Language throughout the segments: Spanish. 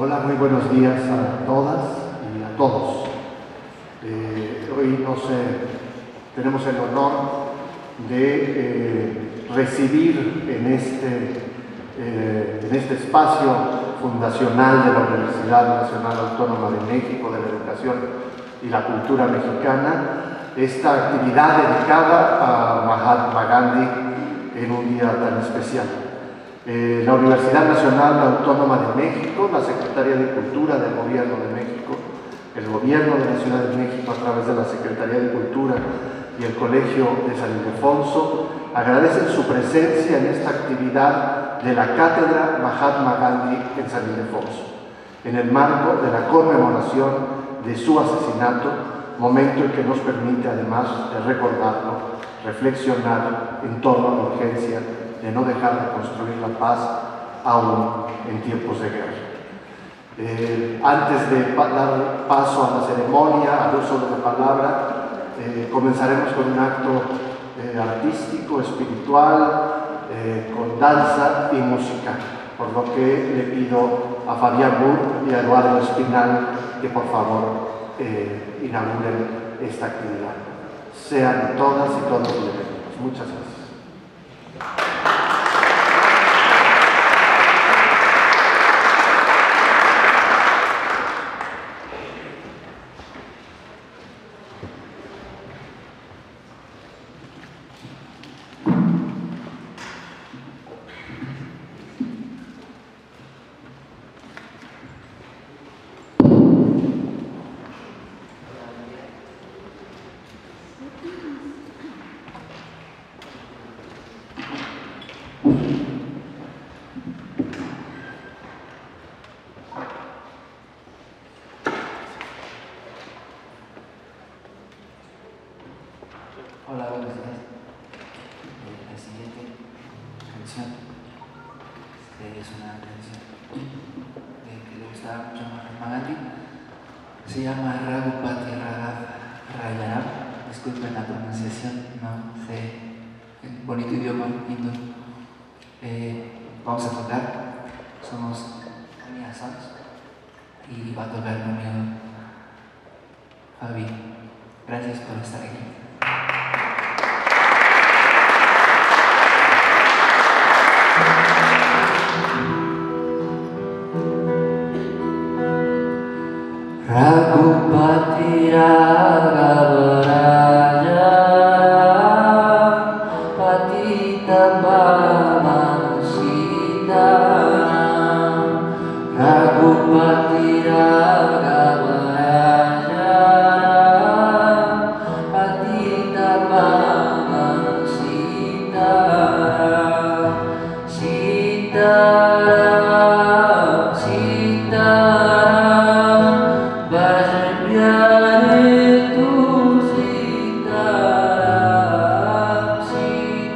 Hola, muy buenos días a todas y a todos. Hoy tenemos el honor de recibir en este espacio fundacional de la Universidad Nacional Autónoma de México de la Educación y la Cultura Mexicana esta actividad dedicada a Mahatma Gandhi en un día tan especial. La Universidad Nacional Autónoma de México, la Secretaría de Cultura del Gobierno de México, el Gobierno de la Ciudad de México a través de la Secretaría de Cultura y el Colegio de San Ildefonso agradecen su presencia en esta actividad de la Cátedra Mahatma Gandhi en San Ildefonso, en el marco de la conmemoración de su asesinato, momento en que nos permite, además de recordarlo, reflexionar en torno a la urgencia de no dejar de construir la paz aún en tiempos de guerra. Antes de dar paso a la ceremonia, al uso de la palabra, comenzaremos con un acto artístico, espiritual, con danza y música, por lo que le pido a Fabián Burr y a Eduardo Espinal que por favor inauguren esta actividad. Sean todas y todos bienvenidos. Muchas gracias. Hola, buenos días. La siguiente canción es una canción que le gustaba mucho a Mahatma Gandhi. Se llama Raghupati Rajaram. Disculpen la pronunciación, no sé, un bonito idioma hindú. Vamos a tocar, somos Amiga Sons y va a tocar conmigo Fabi. Gracias por estar aquí. Raghupati Raghava Raja Patita Pavan Sitaram Raghupati Raghava Raja Patita Pavan Sitaram Sitaram Sitaram Patita Pavan Sitaram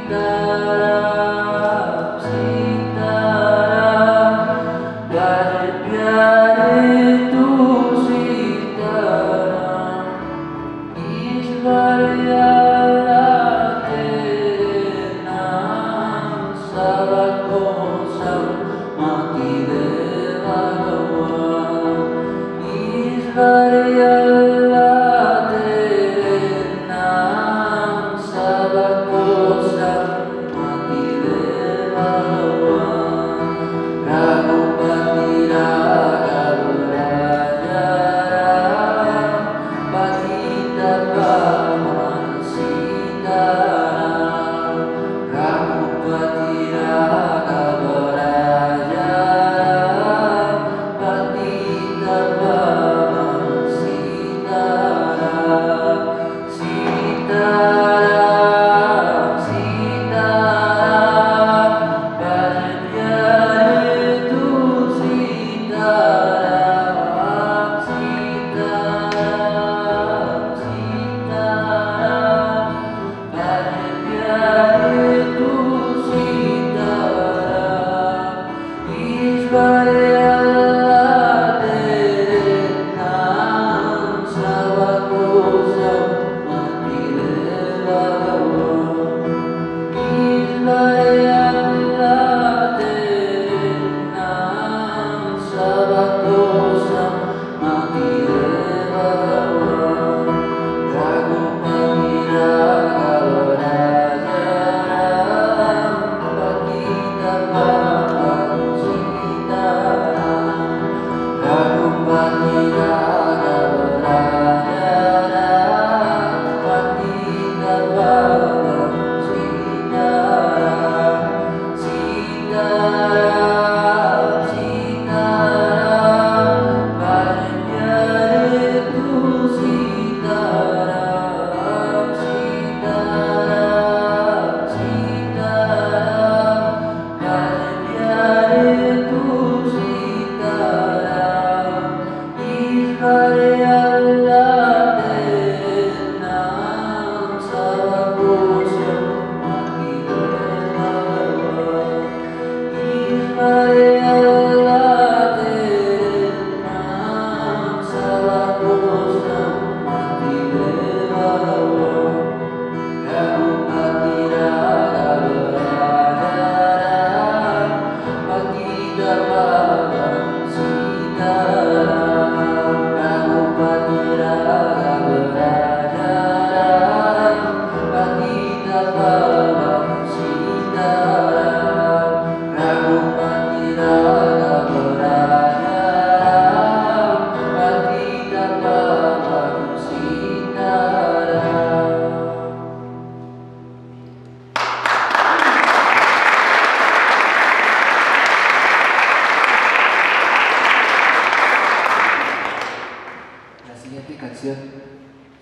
siguiente canción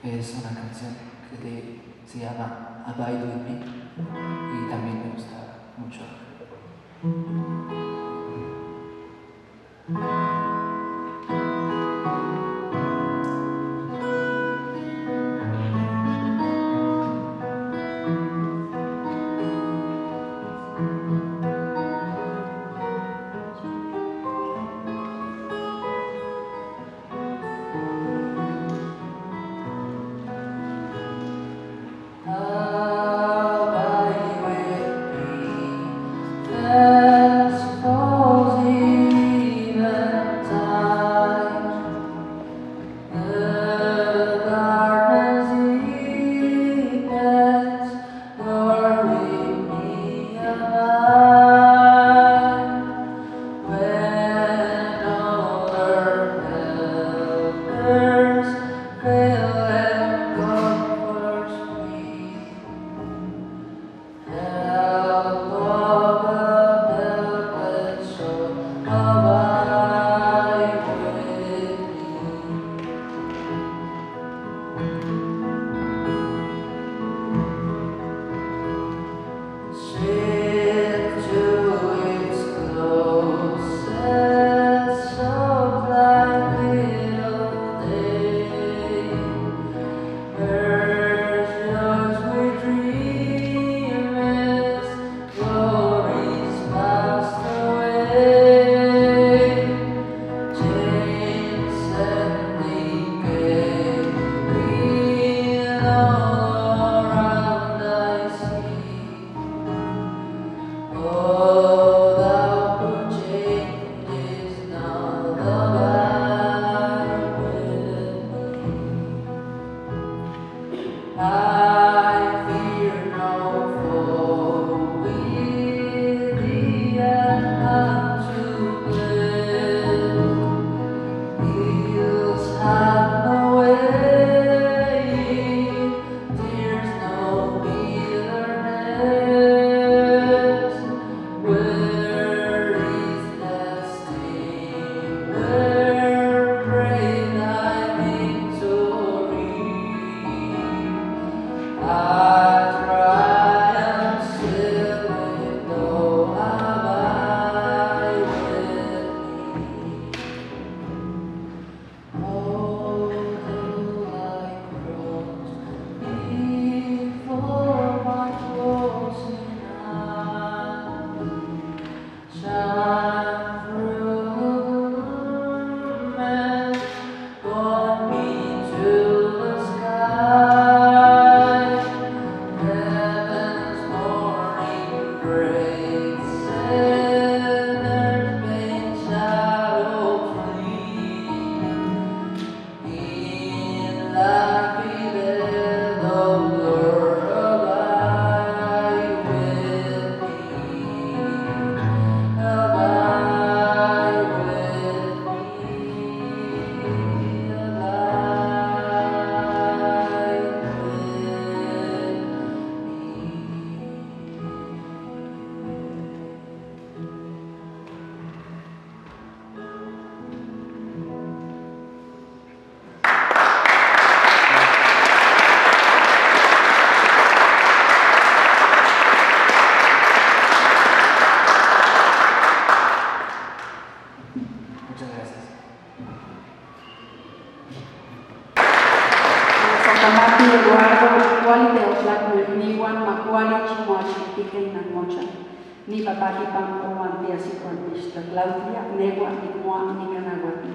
es una canción que se llama Abide With Me y también me gusta mucho.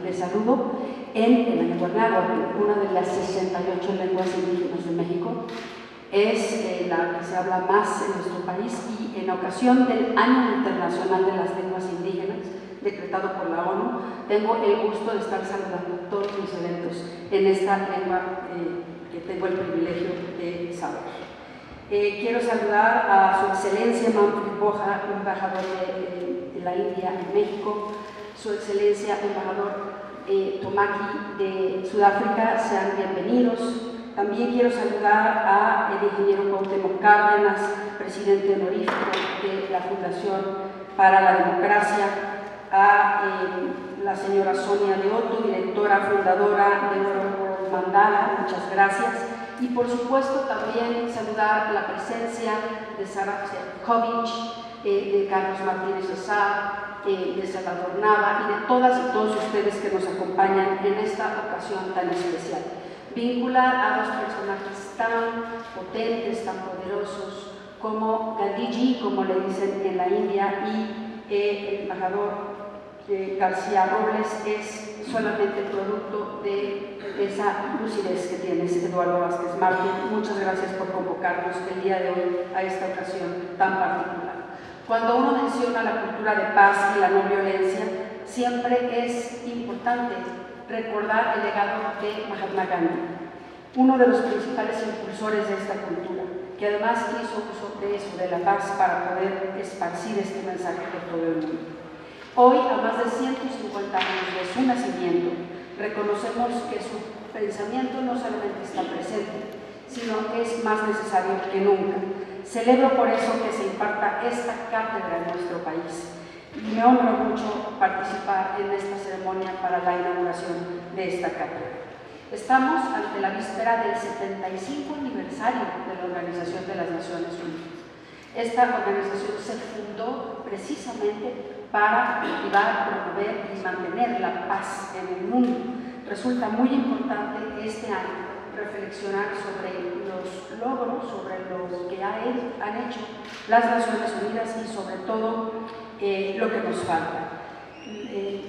Les saludo en la lengua náhuatl, una de las 68 lenguas indígenas de México. Es la que se habla más en nuestro país y en ocasión del Año Internacional de las Lenguas Indígenas, decretado por la ONU, tengo el gusto de estar saludando todos mis eventos en esta lengua que tengo el privilegio de saber. Quiero saludar a Su Excelencia Manfred Boja, embajador de la India en México, Su Excelencia Embajador Tomaki de Sudáfrica, sean bienvenidos. También quiero saludar al ingeniero Cuauhtémoc Cárdenas, presidente honorífico de la Fundación para la Democracia, a la señora Sonia Leoto, directora fundadora de World Mandala, muchas gracias. Y por supuesto también saludar la presencia de Sara Sefcovic, de Carlos Martínez Azar, de Salvador Nava y de todas y todos ustedes que nos acompañan en esta ocasión tan especial. Vincular a dos personajes tan potentes, tan poderosos como Gandhiji, como le dicen en la India, y el embajador García Robles es solamente producto de esa lucidez que tienes, Eduardo Vázquez Martín. Muchas gracias por convocarnos el día de hoy a esta ocasión tan particular. Cuando uno menciona la cultura de paz y la no violencia, siempre es importante recordar el legado de Mahatma Gandhi, uno de los principales impulsores de esta cultura, que además hizo uso de eso, de la paz, para poder esparcir este mensaje por todo el mundo. Hoy, a más de 150 años de su nacimiento, reconocemos que su pensamiento no solamente está presente, sino que es más necesario que nunca. Celebro por eso que se imparta esta cátedra en nuestro país y me honra mucho participar en esta ceremonia para la inauguración de esta cátedra. Estamos ante la víspera del 75 aniversario de la Organización de las Naciones Unidas. Esta organización se fundó precisamente para cultivar, promover y mantener la paz en el mundo. Resulta muy importante este año reflexionar sobre los logros, sobre lo que han hecho las Naciones Unidas y sobre todo lo que nos falta.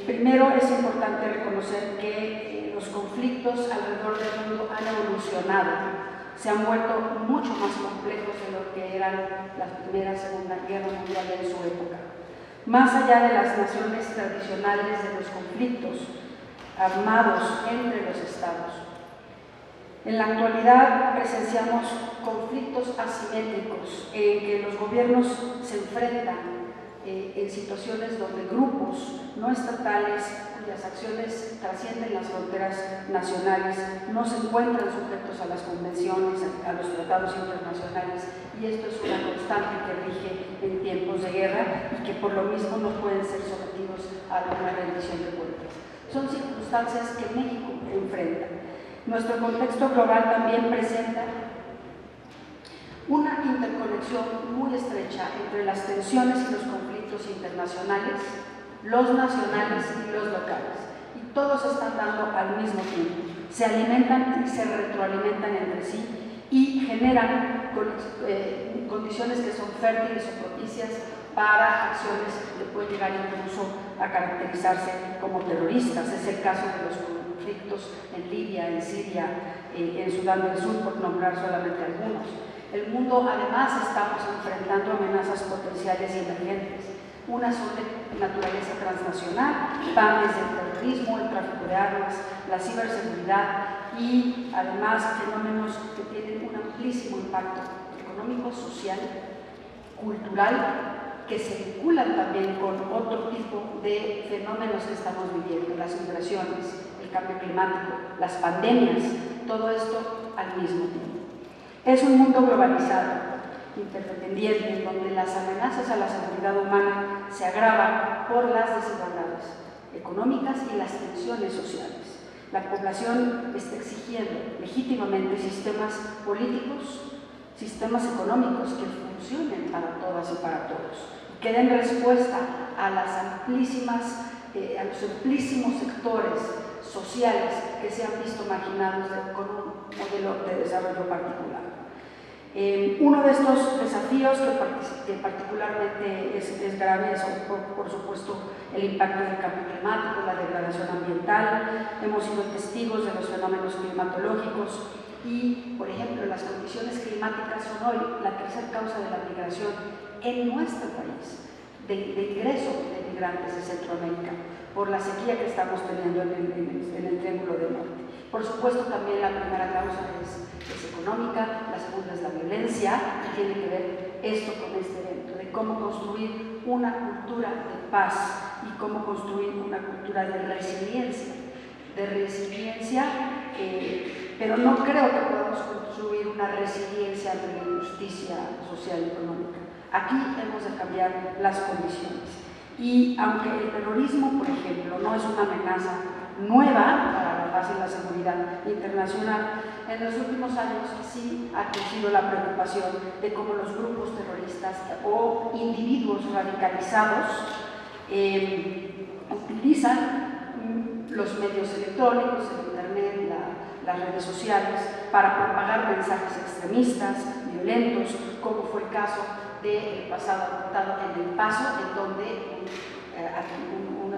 Primero es importante reconocer que los conflictos alrededor del mundo han evolucionado, se han vuelto mucho más complejos de lo que eran la Primera y Segunda Guerra Mundial en su época. Más allá de las naciones tradicionales de los conflictos armados entre los estados, en la actualidad presenciamos conflictos asimétricos en que los gobiernos se enfrentan en situaciones donde grupos no estatales cuyas acciones trascienden las fronteras nacionales no se encuentran sujetos a las convenciones, a los tratados internacionales, y esto es una constante que rige en tiempos de guerra y que por lo mismo no pueden ser sometidos a una rendición de cuentas. Son circunstancias que México enfrenta. Nuestro contexto global también presenta una interconexión muy estrecha entre las tensiones y los conflictos internacionales, los nacionales y los locales, y todos están dando al mismo tiempo, se alimentan y se retroalimentan entre sí y generan condiciones que son fértiles o propicias para acciones que pueden llegar incluso a caracterizarse como terroristas. Es el caso de los conflictos en Libia, en Siria, en Sudán del Sur, por nombrar solamente algunos. El mundo además estamos enfrentando amenazas potenciales y emergentes. Unas son de naturaleza transnacional, van desde el terrorismo, el tráfico de armas, la ciberseguridad y además fenómenos que tienen un amplísimo impacto económico, social, cultural, que se vinculan también con otro tipo de fenómenos que estamos viviendo, las migraciones, el cambio climático, las pandemias, todo esto al mismo tiempo. Es un mundo globalizado, interdependiente, donde las amenazas a la seguridad humana se agravan por las desigualdades económicas y las tensiones sociales. La población está exigiendo legítimamente sistemas políticos, sistemas económicos que funcionen para todas y para todos, que den respuesta a los amplísimos sectores sociales que se han visto marginados con un modelo de desarrollo particular. Uno de estos desafíos que particularmente es grave es, por supuesto, el impacto del cambio climático, la degradación ambiental. Hemos sido testigos de los fenómenos climatológicos y, por ejemplo, las condiciones climáticas son hoy la tercera causa de la migración en nuestro país, de ingreso de migrantes de Centroamérica, por la sequía que estamos teniendo en el Triángulo del Norte. Por supuesto, también la primera causa es económica, la segunda es la violencia, y tiene que ver esto con este evento, de cómo construir una cultura de paz y cómo construir una cultura de resiliencia, pero no creo que podamos construir una resiliencia ante la injusticia social y económica. Aquí hemos de cambiar las condiciones. Y aunque el terrorismo, por ejemplo, no es una amenaza nueva para la la paz y la seguridad internacional. En los últimos años sí ha crecido la preocupación de cómo los grupos terroristas o individuos radicalizados utilizan los medios electrónicos, el internet, las redes sociales para propagar mensajes extremistas, violentos, como fue el caso del pasado atentado en El Paso, en donde un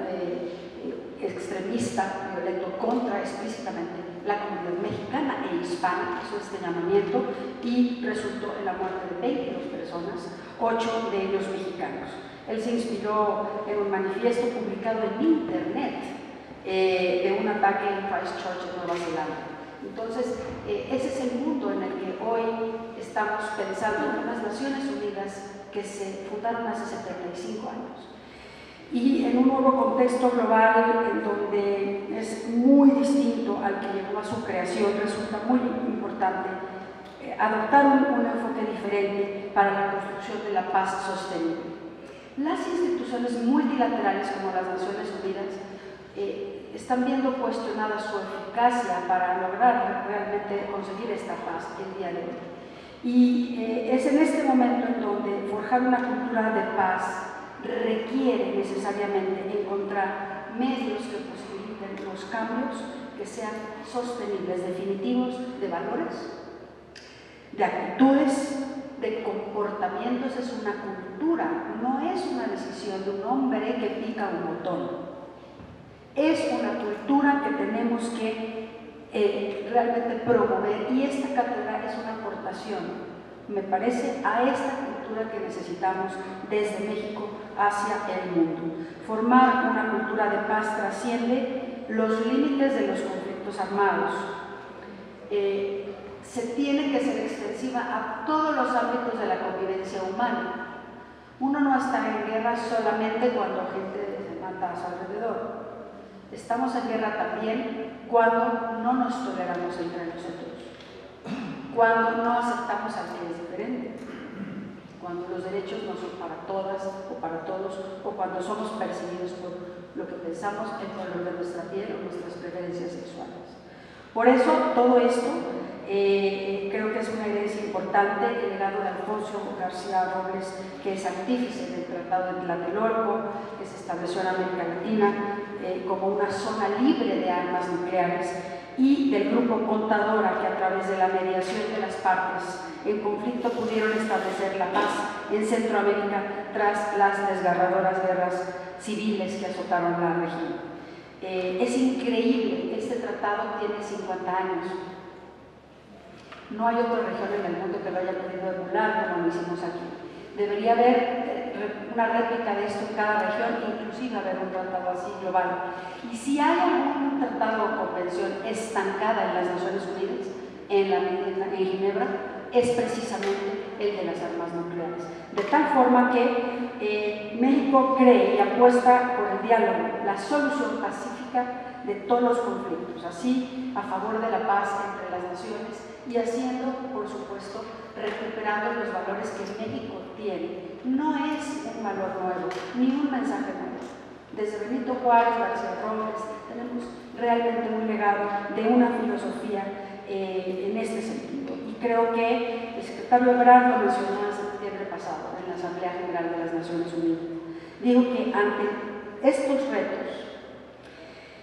extremista violento contra explícitamente la comunidad mexicana e hispana hizo este llamamiento y resultó en la muerte de 22 personas, 8 de ellos mexicanos. Él se inspiró en un manifiesto publicado en internet de un ataque en Christchurch, en Nueva Zelanda. Entonces, ese es el mundo en el que hoy estamos pensando en unas Naciones Unidas que se fundaron hace 75 años. Y en un nuevo contexto global en donde es muy distinto al que llegó a su creación, resulta muy importante adoptar un enfoque diferente para la construcción de la paz sostenible. Las instituciones multilaterales como las Naciones Unidas están viendo cuestionada su eficacia para lograr realmente conseguir esta paz el día de hoy. Y es en este momento en donde forjar una cultura de paz requiere necesariamente encontrar medios que posibiliten los cambios que sean sostenibles, definitivos, de valores, de actitudes, de comportamientos. Es una cultura, no es una decisión de un hombre que pica un botón. Es una cultura que tenemos que realmente promover, y esta cátedra es una aportación, me parece, a esta cultura que necesitamos desde México hacia el mundo. Formar una cultura de paz trasciende los límites de los conflictos armados. Se tiene que ser extensiva a todos los ámbitos de la convivencia humana. Uno no está en guerra solamente cuando gente se mata a su alrededor. Estamos en guerra también cuando no nos toleramos entre nosotros, cuando no aceptamos al que es diferente, cuando los derechos no son para todas o para todos, o cuando somos perseguidos por lo que pensamos, el color de nuestra piel o nuestras preferencias sexuales. Por eso, todo esto creo que es una herencia importante, el legado de Alfonso García Robles, que es artífice del Tratado de Tlatelolco, que se estableció en América Latina como una zona libre de armas nucleares, y del Grupo Contadora, que a través de la mediación de las partes en conflicto pudieron establecer la paz en Centroamérica tras las desgarradoras guerras civiles que azotaron la región. Es increíble, este tratado tiene 50 años. No hay otra región en el mundo que lo haya podido emular como lo hicimos aquí. Debería haber una réplica de esto en cada región, inclusive haber un tratado así global. Y si hay algún tratado o convención estancada en las Naciones Unidas, en Ginebra, es precisamente el de las armas nucleares. De tal forma que México cree y apuesta por el diálogo, la solución pacífica de todos los conflictos, así a favor de la paz entre las naciones y haciendo, por supuesto, recuperando los valores que México tiene. No es un valor nuevo, ni un mensaje nuevo. Desde Benito Juárez, García Robles, tenemos realmente un legado de una filosofía en este sentido. Y creo que el secretario Ebrard lo mencionó en septiembre pasado en la Asamblea General de las Naciones Unidas. Dijo que ante estos retos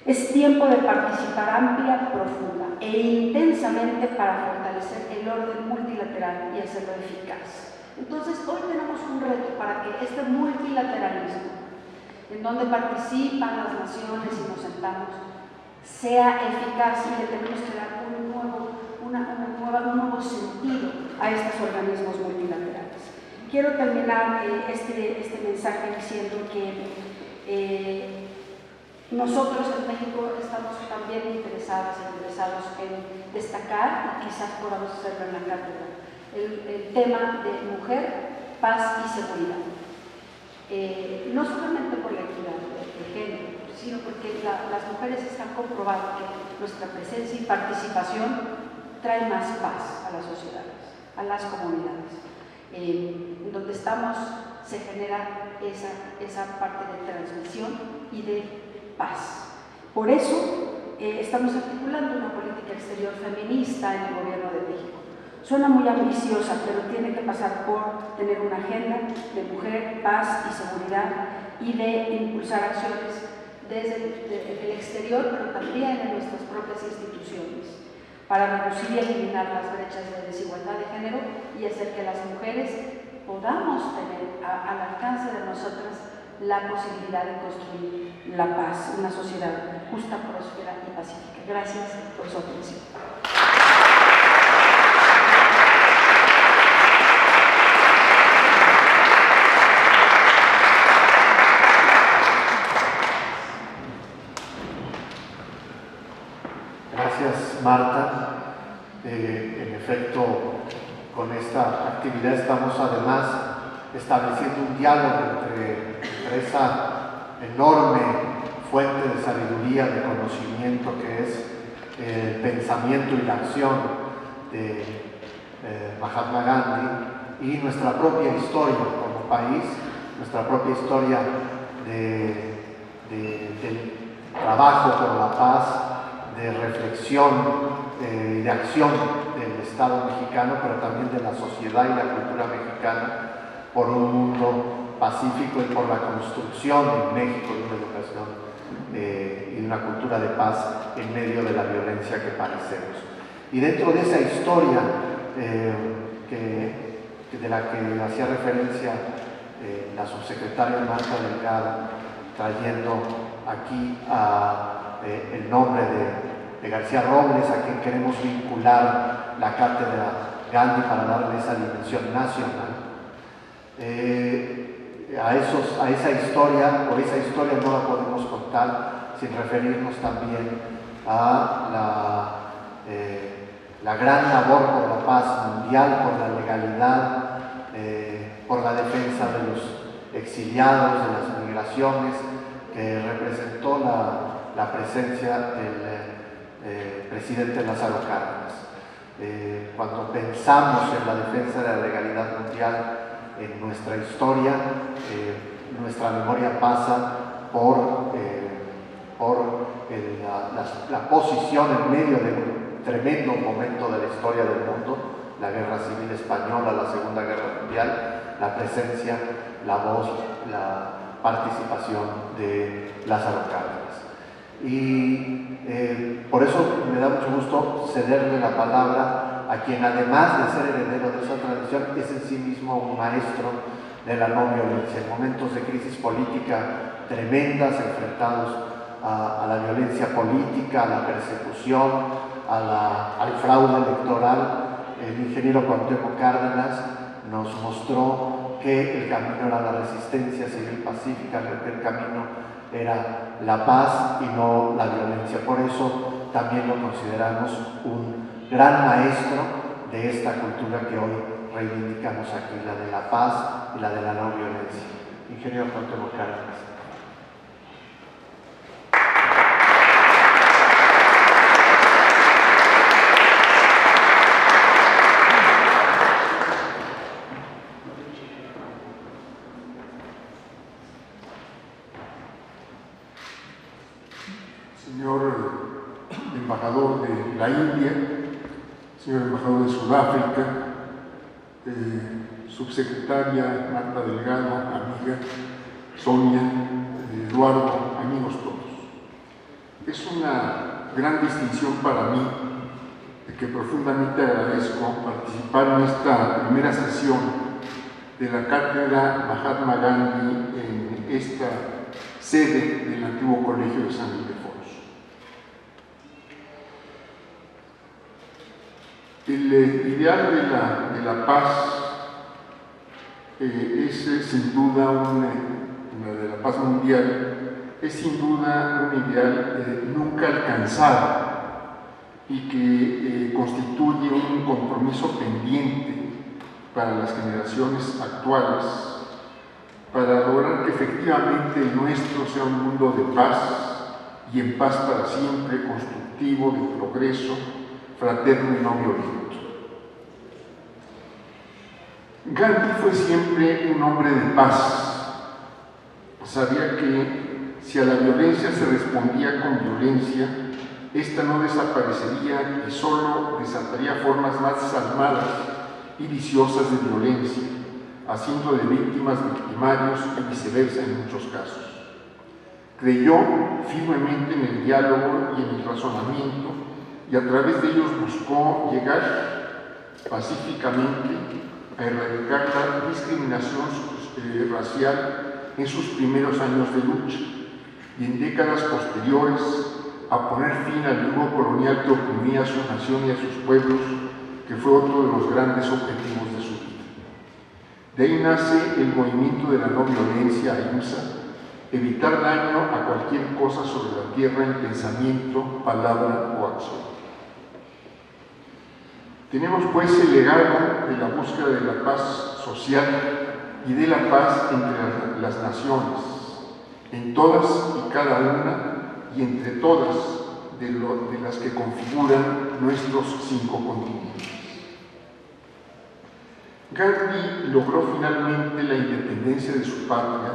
es tiempo de participar amplia, profunda e intensamente para fortalecer el orden multilateral y hacerlo eficaz. Entonces, hoy tenemos un reto para que este multilateralismo, en donde participan las naciones y nos sentamos, sea eficaz, y le tenemos que dar un nuevo sentido a estos organismos multilaterales. Quiero terminar este mensaje diciendo que nosotros en México estamos también interesados en destacar, y quizás podamos hacerlo en la cátedra, el tema de mujer, paz y seguridad. No solamente por la equidad de género, sino porque las mujeres están comprobando que nuestra presencia y participación trae más paz a las sociedades, a las comunidades. En donde estamos se genera esa parte de transmisión y de paz. Por eso estamos articulando una política exterior feminista en el Gobierno de México. Suena muy ambiciosa, pero tiene que pasar por tener una agenda de mujer, paz y seguridad y de impulsar acciones desde el exterior, pero también en nuestras propias instituciones, para reducir y eliminar las brechas de desigualdad de género y hacer que las mujeres podamos tener al alcance de nosotras la posibilidad de construir la paz, una sociedad justa, próspera y pacífica. Gracias por su atención. Gracias, Marta. En efecto, con esta actividad estamos además estableciendo un diálogo entre esa enorme fuente de sabiduría, de conocimiento que es el pensamiento y la acción de Mahatma Gandhi y nuestra propia historia como país, nuestra propia historia del trabajo por la paz, de reflexión y de acción del Estado mexicano, pero también de la sociedad y la cultura mexicana por un mundo pacífico y por la construcción en México de una educación y de una cultura de paz en medio de la violencia que padecemos. Y dentro de esa historia de la que hacía referencia la subsecretaria Marta Delgado, trayendo aquí el nombre de García Robles, a quien queremos vincular la cátedra Gandhi para darle esa dimensión nacional. A esa historia, o esa historia no la podemos contar sin referirnos también a la gran labor por la paz mundial, por la legalidad, por la defensa de los exiliados, de las migraciones, que representó la presencia del presidente Lázaro Cárdenas. Cuando pensamos en la defensa de la legalidad mundial en nuestra historia, nuestra memoria pasa por la posición en medio de un tremendo momento de la historia del mundo, la Guerra Civil Española, la Segunda Guerra Mundial, la presencia, la voz, la participación de Lázaro Cárdenas. Y por eso me da mucho gusto cederle la palabra a quien, además de ser heredero de esa tradición, es en sí mismo un maestro de la no violencia. En momentos de crisis política tremendas, enfrentados a la violencia política, a la persecución, al fraude electoral, el ingeniero Cuauhtémoc Cárdenas nos mostró que el camino era la resistencia civil pacífica, que el camino era la paz y no la violencia. Por eso también lo consideramos un gran maestro de esta cultura que hoy reivindicamos aquí, la de la paz y la de la no violencia. Ingeniero Cuauhtémoc Cárdenas. Señor embajador de la India, señor embajador de Sudáfrica, subsecretaria Marta Delgado, amiga Sonia, Eduardo, amigos todos. Es una gran distinción para mí, de que profundamente agradezco participar en esta primera sesión de la cátedra Mahatma Gandhi en esta sede del antiguo Colegio de San Ildefonso. El ideal de la paz es sin duda de la paz mundial, es sin duda un ideal nunca alcanzado y que constituye un compromiso pendiente para las generaciones actuales, para lograr que efectivamente el nuestro sea un mundo de paz y en paz para siempre, constructivo, de progreso, fraterno y no violento. Gandhi fue siempre un hombre de paz. Sabía que si a la violencia se respondía con violencia, esta no desaparecería y solo desataría formas más desalmadas y viciosas de violencia, haciendo de víctimas victimarios y viceversa en muchos casos. Creyó firmemente en el diálogo y en el razonamiento, y a través de ellos buscó llegar pacíficamente a erradicar la discriminación racial en sus primeros años de lucha, y en décadas posteriores a poner fin al yugo colonial que oprimía a su nación y a sus pueblos, que fue otro de los grandes objetivos de su vida. De ahí nace el movimiento de la no violencia, AIMSA, evitar daño a cualquier cosa sobre la tierra en pensamiento, palabra o acción. Tenemos pues el legado de la búsqueda de la paz social y de la paz entre las naciones, en todas y cada una, y entre todas de las que configuran nuestros 5 continentes. Gandhi logró finalmente la independencia de su patria,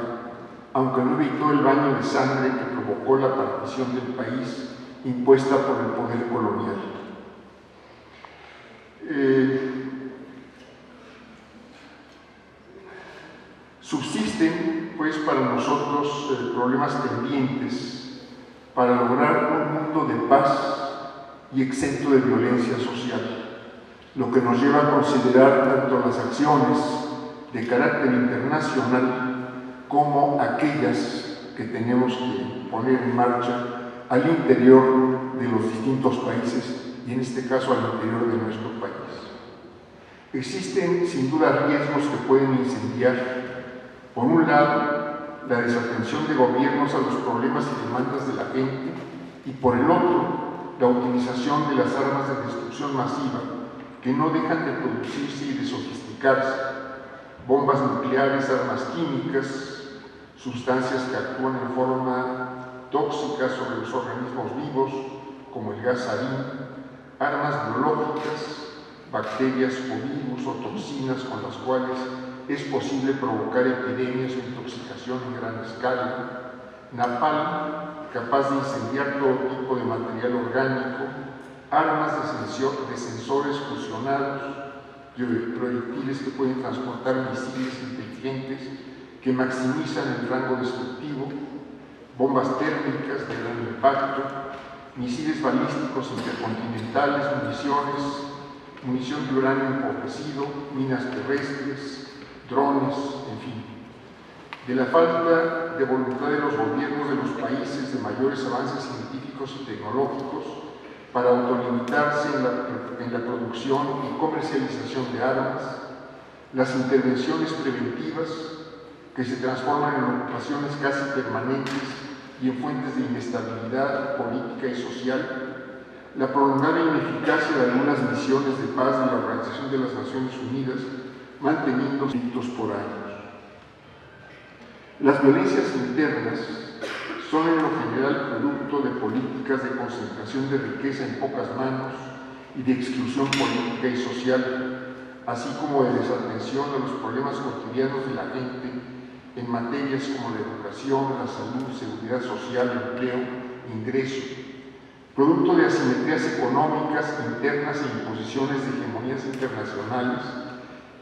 aunque no evitó el baño de sangre que provocó la partición del país impuesta por el poder colonial. Subsisten, pues, para nosotros problemas pendientes para lograr un mundo de paz y exento de violencia social, lo que nos lleva a considerar tanto las acciones de carácter internacional como aquellas que tenemos que poner en marcha al interior de los distintos países y en este caso al interior de nuestro país. Existen sin duda riesgos que pueden incendiar, por un lado, la desatención de gobiernos a los problemas y demandas de la gente, y por el otro, la utilización de las armas de destrucción masiva que no dejan de producirse y de sofisticarse: bombas nucleares, armas químicas, sustancias que actúan en forma tóxica sobre los organismos vivos, como el gas sarín, armas biológicas, bacterias o virus o toxinas con las cuales es posible provocar epidemias o intoxicación en gran escala, napalm, capaz de incendiar todo tipo de material orgánico, armas de sensores fusionados, proyectiles que pueden transportar misiles inteligentes que maximizan el rango destructivo, bombas térmicas de gran impacto, misiles balísticos intercontinentales, munición de uranio empobrecido, minas terrestres, drones, en fin. De la falta de voluntad de los gobiernos de los países de mayores avances científicos y tecnológicos para autolimitarse en la producción y comercialización de armas, las intervenciones preventivas que se transforman en ocupaciones casi permanentes y en fuentes de inestabilidad política y social, la prolongada ineficacia de algunas misiones de paz de la Organización de las Naciones Unidas, manteniendo conflictos por años. Las violencias internas son en lo general producto de políticas de concentración de riqueza en pocas manos y de exclusión política y social, así como de desatención a los problemas cotidianos de la gente en materias como la educación, la salud, seguridad social, empleo, ingreso, producto de asimetrías económicas internas e imposiciones de hegemonías internacionales,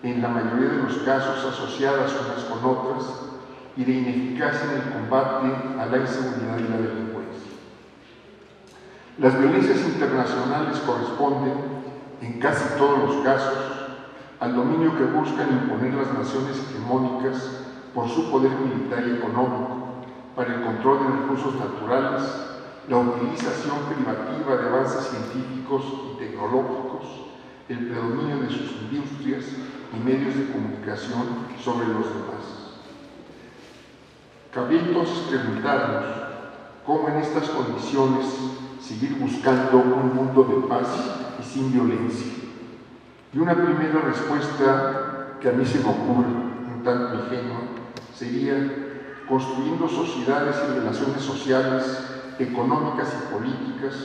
en la mayoría de los casos asociadas unas con otras, y de ineficacia en el combate a la inseguridad y la delincuencia. Las violencias internacionales corresponden, en casi todos los casos, al dominio que buscan imponer las naciones hegemónicas por su poder militar y económico, para el control de recursos naturales, la utilización privativa de avances científicos y tecnológicos, el predominio de sus industrias y medios de comunicación sobre los demás. Cabe entonces preguntarnos cómo en estas condiciones seguir buscando un mundo de paz y sin violencia. Y una primera respuesta que a mí se me ocurre, un tanto ingenua, sería construyendo sociedades y relaciones sociales, económicas y políticas,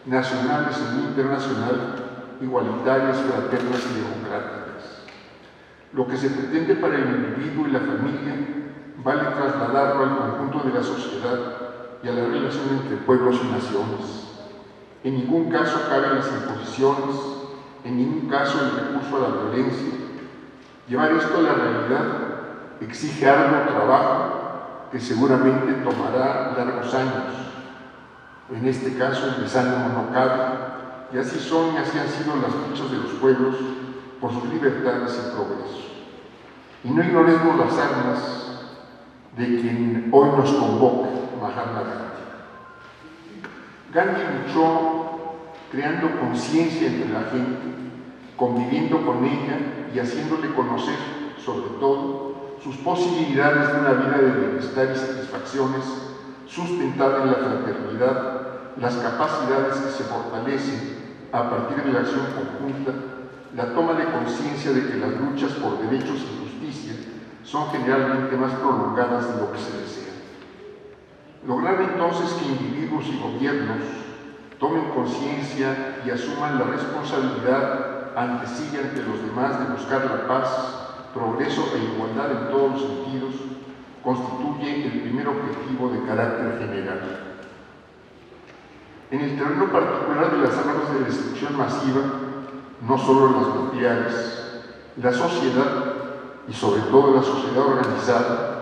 nacionales y internacional, igualitarias, fraternas y democráticas. Lo que se pretende para el individuo y la familia vale trasladarlo al conjunto de la sociedad y a la relación entre pueblos y naciones. En ningún caso caben las imposiciones, en ningún caso el recurso a la violencia. Llevar esto a la realidad exige arduo trabajo que seguramente tomará largos años. En este caso, empezando no cabe, y así son y así han sido las luchas de los pueblos por sus libertades y progreso. Y no ignoremos las armas de quien hoy nos convoca, Mahatma Gandhi. Gandhi luchó creando conciencia entre la gente, conviviendo con ella y haciéndole conocer, sobre todo, sus posibilidades de una vida de bienestar y satisfacciones sustentada en la fraternidad, las capacidades que se fortalecen a partir de la acción conjunta, la toma de conciencia de que las luchas por derechos y justicia son generalmente más prolongadas de lo que se desea. Lograr entonces que individuos y gobiernos tomen conciencia y asuman la responsabilidad ante sí y ante los demás de buscar la paz, progreso e igualdad en todos los sentidos, constituye el primer objetivo de carácter general. En el terreno particular de las armas de destrucción masiva, no solo las nucleares, la sociedad, y sobre todo la sociedad organizada,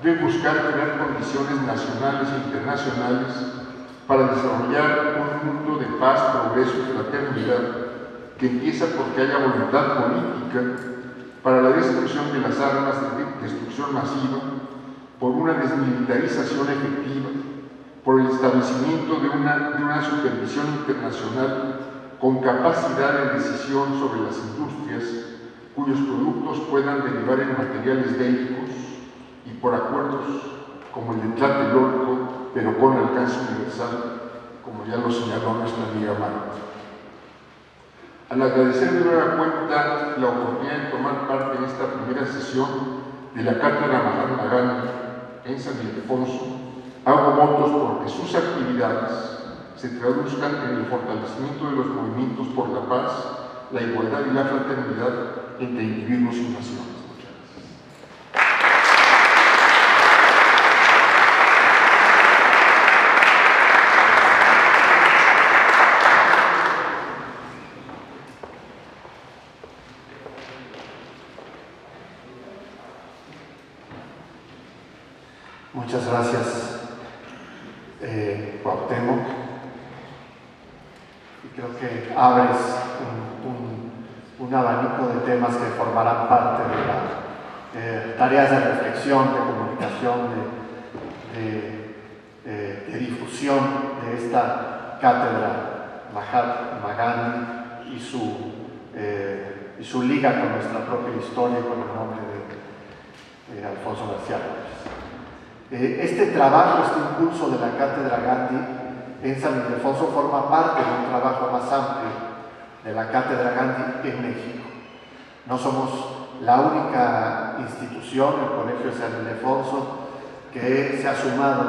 debe buscar crear condiciones nacionales e internacionales para desarrollar un mundo de paz, progreso y fraternidad que empieza porque haya voluntad política para la destrucción de las armas de destrucción masiva, por una desmilitarización efectiva, por el establecimiento de una supervisión internacional con capacidad de decisión sobre las industrias cuyos productos puedan derivar en materiales bélicos y por acuerdos como el de Tlatelolco, pero con alcance universal, como ya lo señaló nuestra amiga Marta. Al agradecer de nueva cuenta la oportunidad de tomar parte en esta primera sesión de la Cátedra Mahatma Gandhi en San Ildefonso, hago votos porque sus actividades se traduzcan en el fortalecimiento de los movimientos por la paz, la igualdad y la fraternidad entre individuos y naciones. Muchas gracias, Cuauhtémoc. Y creo que abres un abanico de temas que formarán parte de las tareas de reflexión, de comunicación, de difusión de esta cátedra Mahatma Gandhi y su liga con nuestra propia historia y con el nombre de Alfonso García López. Este trabajo, este impulso de la Cátedra Gandhi en San Ildefonso forma parte de un trabajo más amplio de la Cátedra Gandhi en México. No somos la única institución, el Colegio de San Ildefonso, que se ha sumado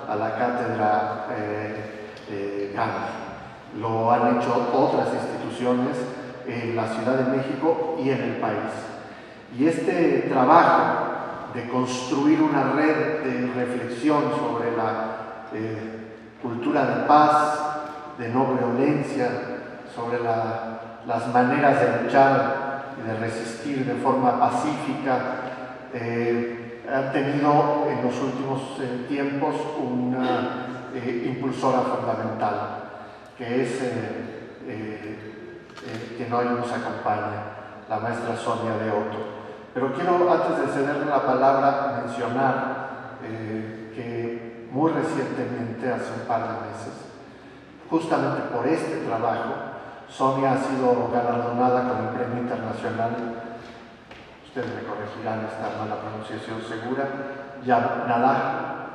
a la Cátedra Gandhi. Lo han hecho otras instituciones en la Ciudad de México y en el país. Y este trabajo de construir una red de reflexión sobre la cultura de paz, de no violencia, sobre las maneras de luchar y de resistir de forma pacífica, ha tenido en los últimos tiempos una impulsora fundamental, que es quien hoy nos acompaña, la maestra Sonia de Otto. Pero quiero, antes de cederle la palabra, mencionar que muy recientemente, hace un par de meses, justamente por este trabajo, Sonia ha sido galardonada con el Premio Internacional, ustedes me corregirán esta mala pronunciación segura, Yamunalal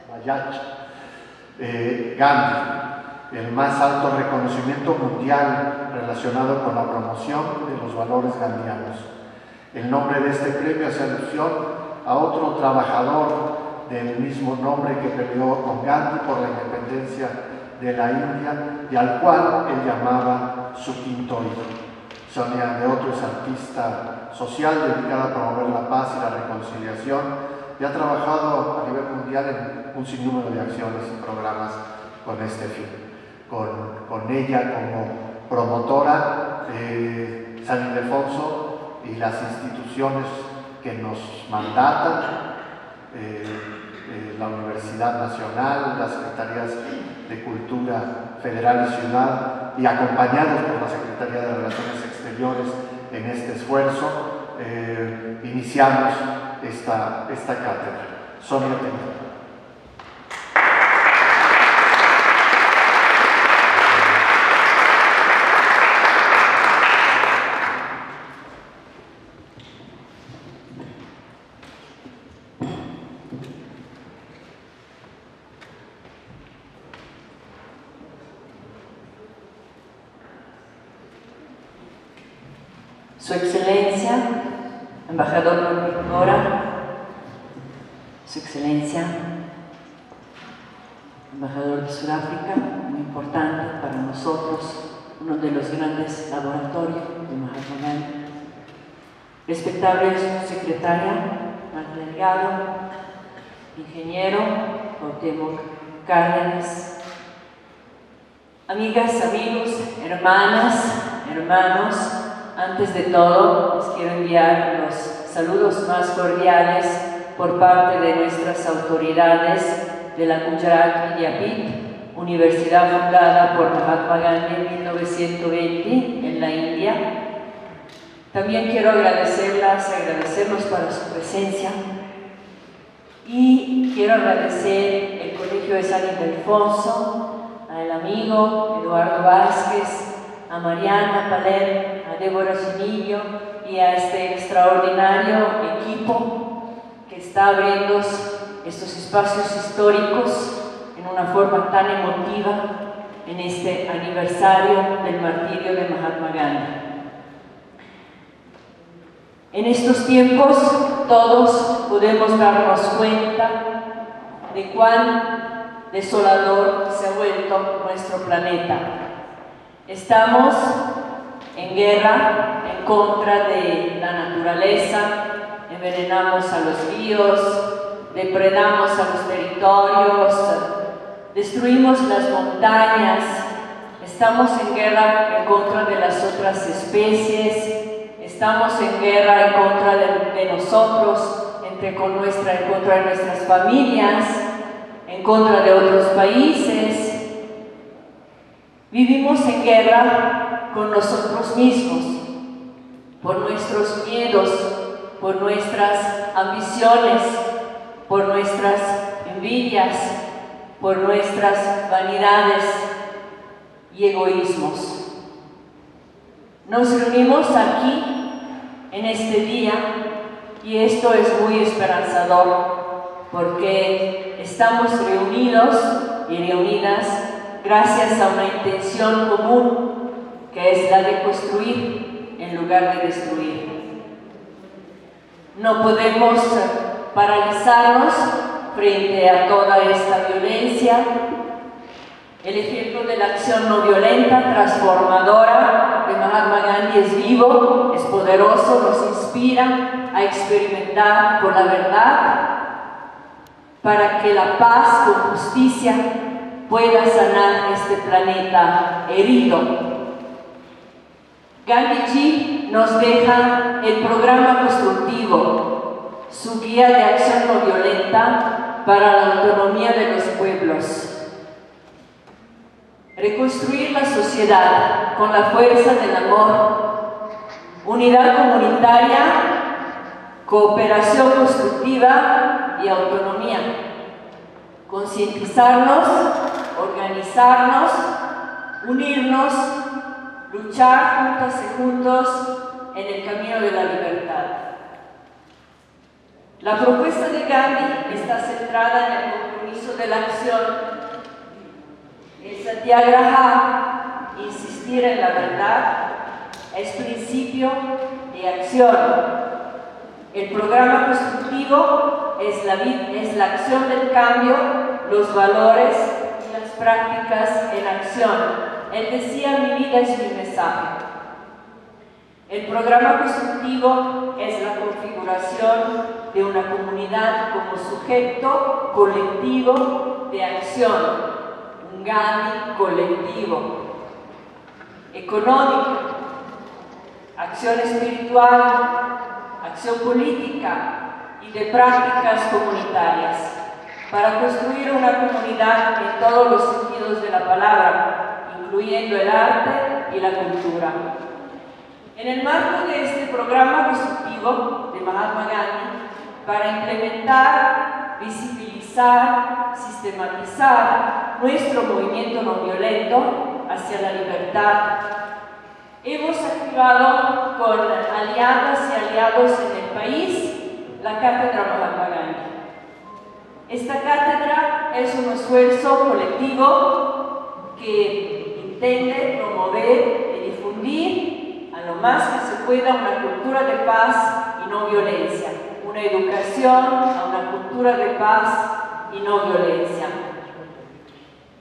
Bayach Gandhi, el más alto reconocimiento mundial relacionado con la promoción de los valores gandhianos. El nombre de este premio hace alusión a otro trabajador del mismo nombre que peleó con Gandhi por la independencia de la India y al cual él llamaba su quinto hijo. Sonia de Otto es artista social dedicada a promover la paz y la reconciliación y ha trabajado a nivel mundial en un sinnúmero de acciones y programas con este fin. Con ella como promotora, San Ildefonso y las instituciones que nos mandatan, la Universidad Nacional, las Secretarías de Cultura Federal y Ciudad, y acompañados por la Secretaría de Relaciones Exteriores en este esfuerzo, iniciamos esta cátedra. Sonia Tena. Su Excelencia, Embajador Mora, Su Excelencia, Embajador de Sudáfrica, muy importante para nosotros, uno de los grandes laboratorios de Mahatma Gandhi, respetable secretaria, Marta Delgado, ingeniero, Cuauhtémoc Cárdenas, amigas, amigos, hermanas, hermanos. Antes de todo, les quiero enviar los saludos más cordiales por parte de nuestras autoridades de la Gujarat Vidyapith, universidad fundada por Mahatma Gandhi en 1920 en la India. También quiero agradecerlos para su presencia y quiero agradecer el Colegio de San Ildefonso, al amigo Eduardo Vázquez, a Mariana Paler, a Débora Chinillo y a este extraordinario equipo que está abriendo estos espacios históricos en una forma tan emotiva en este aniversario del martirio de Mahatma Gandhi. En estos tiempos todos podemos darnos cuenta de cuán desolador se ha vuelto nuestro planeta. Estamos en guerra en contra de la naturaleza, envenenamos a los ríos, depredamos a los territorios, destruimos las montañas, estamos en guerra en contra de las otras especies, estamos en guerra en contra de nosotros, en contra de nuestras familias, en contra de otros países. Vivimos en guerra con nosotros mismos, por nuestros miedos, por nuestras ambiciones, por nuestras envidias, por nuestras vanidades y egoísmos. Nos reunimos aquí en este día y esto es muy esperanzador porque estamos reunidos y reunidas gracias a una intención común que es la de construir en lugar de destruir. No podemos paralizarnos frente a toda esta violencia. El ejemplo de la acción no violenta, transformadora de Mahatma Gandhi es vivo, es poderoso, nos inspira a experimentar por la verdad para que la paz con justicia pueda sanar este planeta herido. Gandhiji nos deja el programa constructivo, su guía de acción no violenta para la autonomía de los pueblos. Reconstruir la sociedad con la fuerza del amor, unidad comunitaria, cooperación constructiva y autonomía. Concientizarnos, organizarnos, unirnos, luchar juntas y juntos en el camino de la libertad. La propuesta de Gandhi está centrada en el compromiso de la acción, el satyagraha, insistir en la verdad, es principio de acción. El programa constructivo es la acción del cambio, los valores y las prácticas en acción. Él decía, mi vida es mi mensaje. El programa constructivo es la configuración de una comunidad como sujeto colectivo de acción, un Gandhi colectivo, económica, acción espiritual, acción política y de prácticas comunitarias, para construir una comunidad en todos los sentidos de la palabra, incluyendo el arte y la cultura. En el marco de este programa constructivo de Mahatma Gandhi, para implementar, visibilizar, sistematizar nuestro movimiento no violento hacia la libertad, hemos activado con aliadas y aliados en el país la Cátedra Mahatma Gandhi. Esta cátedra es un esfuerzo colectivo que intende promover y difundir a lo más que se pueda una cultura de paz y no violencia, una educación a una cultura de paz y no violencia.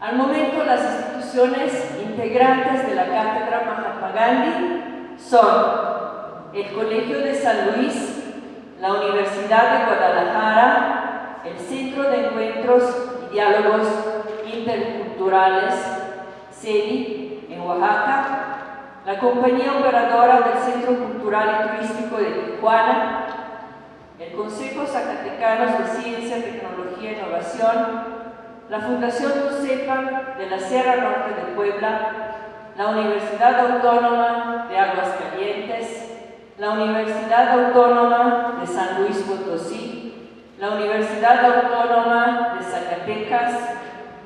Al momento, las instituciones integrantes de la Cátedra Mahatma Gandhi son el Colegio de San Luis, la Universidad de Guadalajara, el Centro de Encuentros y Diálogos Interculturales, CEDI, en Oaxaca, la Compañía Operadora del Centro Cultural y Turístico de Tijuana, el Consejo Zacatecano de Ciencia, Tecnología e Innovación, la Fundación TUCEPA de la Sierra Norte de Puebla, la Universidad Autónoma de Aguascalientes, la Universidad Autónoma de San Luis Potosí, la Universidad Autónoma de Zacatecas,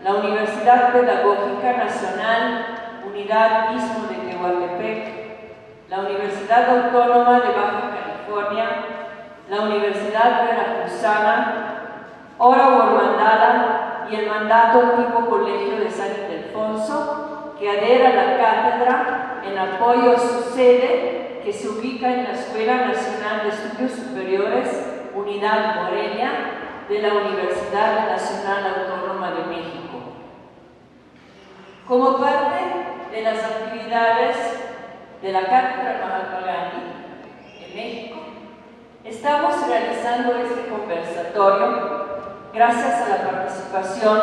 la Universidad Pedagógica Nacional, Unidad Istmo de Tehuantepec, la Universidad Autónoma de Baja California, la Universidad Veracruzana, Ora Huermandada y el Mandato Antiguo Colegio de San Ildefonso, que adhiera a la cátedra en apoyo a su sede, que se ubica en la Escuela Nacional de Estudios Superiores, Unidad Morelia, de la Universidad Nacional Autónoma de México. Como parte de las actividades de la Cátedra Mahatma Gandhi en México, estamos realizando este conversatorio gracias a la participación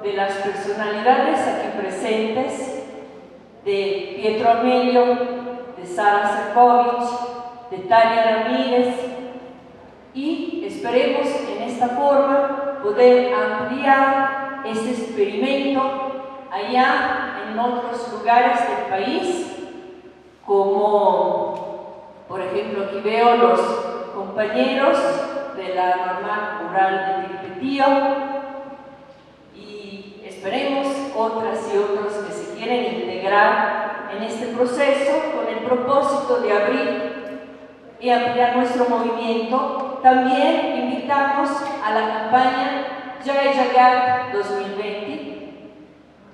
de las personalidades aquí presentes, de Pietro Amelio, de Sara Sefcovic, de Tania Ramírez, y esperemos en esta forma poder ampliar este experimento allá en otros lugares del país, como por ejemplo aquí veo los compañeros de la Normal Rural de Tilpetío, y esperemos otras y otros que se quieren integrar en este proceso con el propósito de abrir y ampliar nuestro movimiento. También invitamos a la campaña Jai Jagat 2020,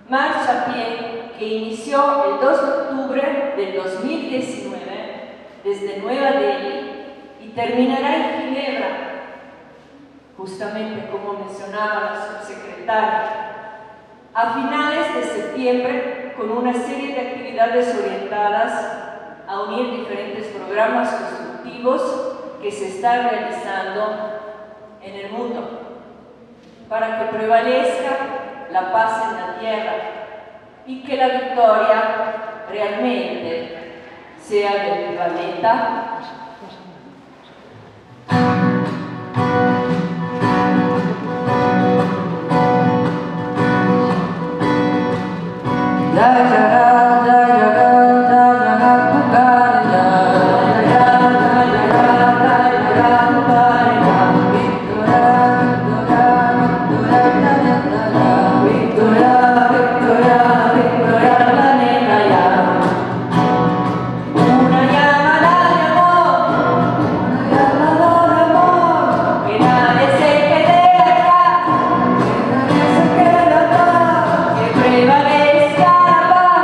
marcha a pie que inició el 2 de octubre del 2019 desde Nueva Delhi y terminará en Ginebra, justamente como mencionaba la subsecretaria, a finales de septiembre, con una serie de actividades orientadas a unir diferentes programas constructivos que se están realizando en el mundo para que prevalezca la paz en la tierra y que la victoria realmente sea del planeta. Prevalezca la paz.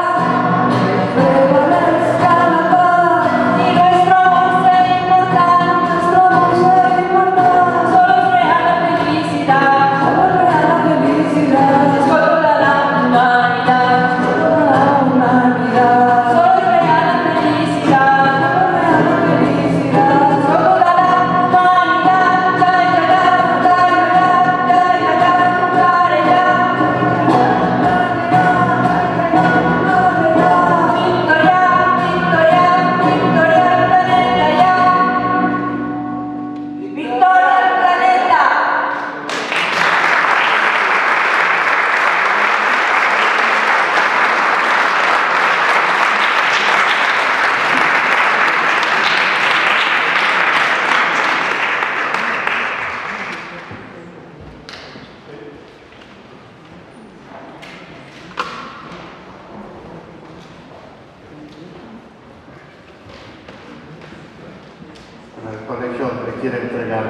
le quiere entregar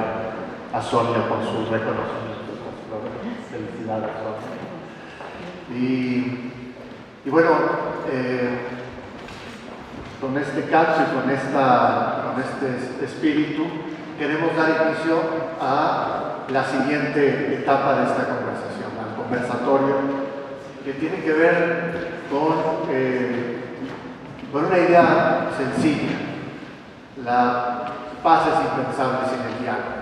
a Sonia por su reconocimiento. Felicidades, Sonia. Y bueno, con este cacho y con este espíritu, queremos dar inicio a la siguiente etapa de esta conversación, al conversatorio, que tiene que ver con una idea sencilla. La paz es impensable sin el diálogo,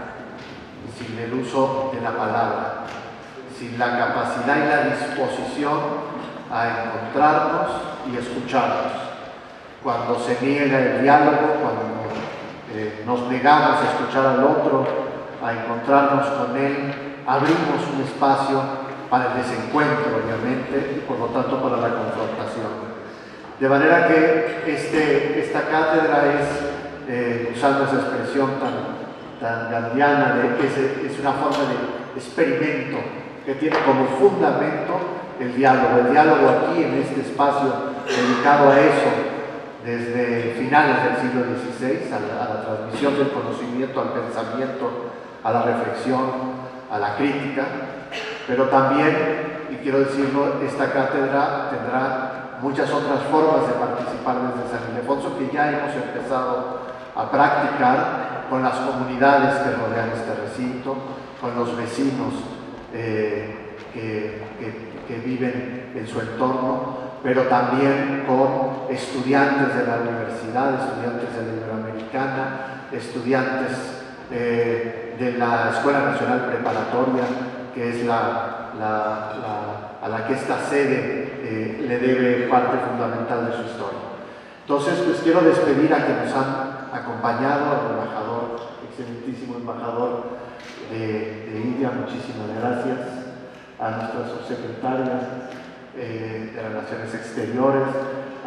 sin el uso de la palabra, sin la capacidad y la disposición a encontrarnos y escucharnos. Cuando se niega el diálogo, cuando nos negamos a escuchar al otro, a encontrarnos con él, abrimos un espacio para el desencuentro, obviamente, y por lo tanto para la confrontación. De manera que esta cátedra es, usando esa expresión tan gandhiana, es una forma de experimento que tiene como fundamento el diálogo. El diálogo aquí, en este espacio dedicado a eso, desde finales del siglo XVI, a la transmisión del conocimiento, al pensamiento, a la reflexión, a la crítica, pero también, y quiero decirlo, esta cátedra tendrá muchas otras formas de participar desde San Ildefonso que ya hemos empezado a practicar con las comunidades que rodean este recinto, con los vecinos que viven en su entorno, pero también con estudiantes de la universidad, estudiantes de la Iberoamericana, estudiantes de la Escuela Nacional Preparatoria, que es a la que esta sede le debe parte fundamental de su historia. Entonces, pues quiero despedir a quienes nos han acompañado, al embajador, excelentísimo embajador de India, muchísimas gracias, a nuestra subsecretaria de Relaciones Exteriores,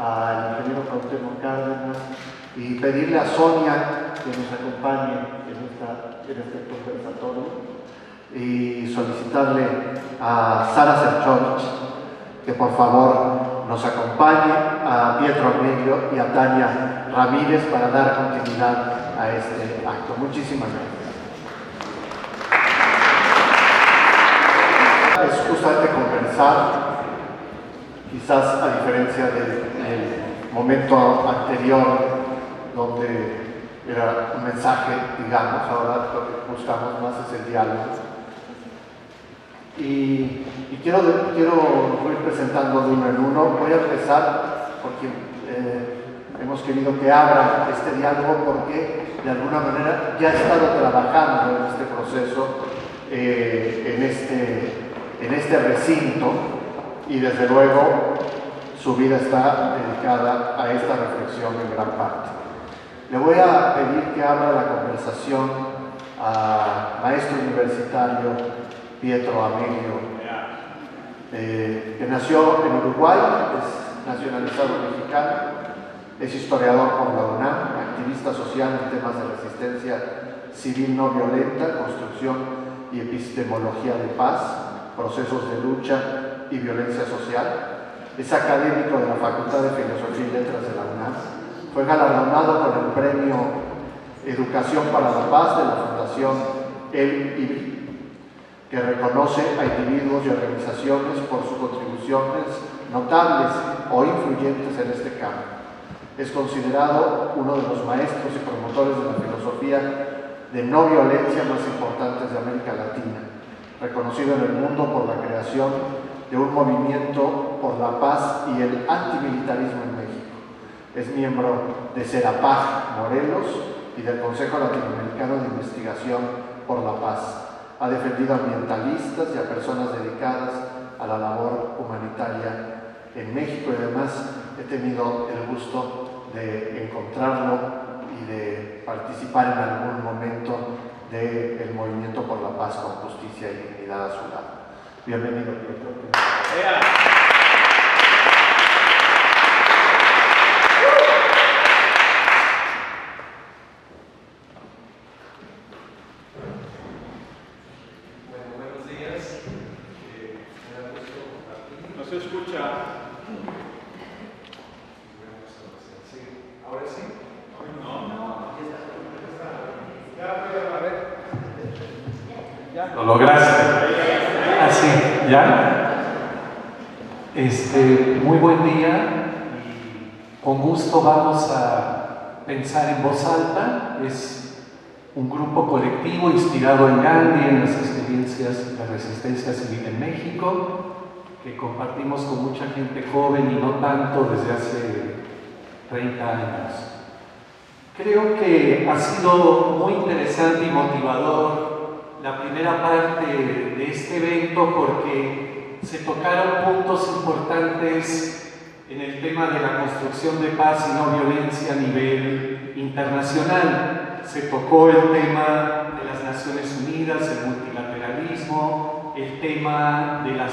al ingeniero Cuauhtémoc Cárdenas, y pedirle a Sonia que nos acompañe en este conversatorio, y solicitarle a Sara Serchowicz que por favor nos acompañe, a Pietro Amelio y a Tania Ramírez para dar continuidad a este acto. Muchísimas gracias. Es justamente conversar, quizás a diferencia del momento anterior donde era un mensaje, digamos, ahora lo que buscamos más es el diálogo. Y quiero ir presentando de uno en uno. Voy a empezar porque hemos querido que abra este diálogo porque de alguna manera ya he estado trabajando en este proceso, en este recinto, y desde luego su vida está dedicada a esta reflexión en gran parte. Le voy a pedir que abra la conversación a maestro universitario Pietro Amelio, que nació en Uruguay, es nacionalizado mexicano, es historiador por la UNAM, activista social en temas de resistencia civil no violenta, construcción y epistemología de paz, procesos de lucha y violencia social. Es académico de la Facultad de Filosofía y Letras de la UNAM. Fue galardonado con el Premio Educación para la Paz de la Fundación El IBI, que reconoce a individuos y organizaciones por sus contribuciones notables o influyentes en este campo. Es considerado uno de los maestros y promotores de la filosofía de no violencia más importantes de América Latina, reconocido en el mundo por la creación de un movimiento por la paz y el antimilitarismo en México. Es miembro de CERAPAG Morelos y del Consejo Latinoamericano de Investigación por la Paz. Ha defendido a ambientalistas y a personas dedicadas a la labor humanitaria en México, y además he tenido el gusto de encontrarlo y de participar en algún momento del movimiento por la paz con justicia y dignidad a su lado. Bienvenido, Pietro. ¿No se escucha? ¿Ahora sí? No. Ya voy a Lo lograste. Así, ¿ya? Muy buen día y con gusto vamos a pensar en voz alta. Es un grupo colectivo inspirado en Gandhi, en las experiencias de resistencia civil en México, que compartimos con mucha gente joven y no tanto desde hace 30 años. Creo que ha sido muy interesante y motivador la primera parte de este evento porque se tocaron puntos importantes en el tema de la construcción de paz y no violencia a nivel internacional. Se tocó el tema de las Naciones Unidas, el multilateralismo, el tema de la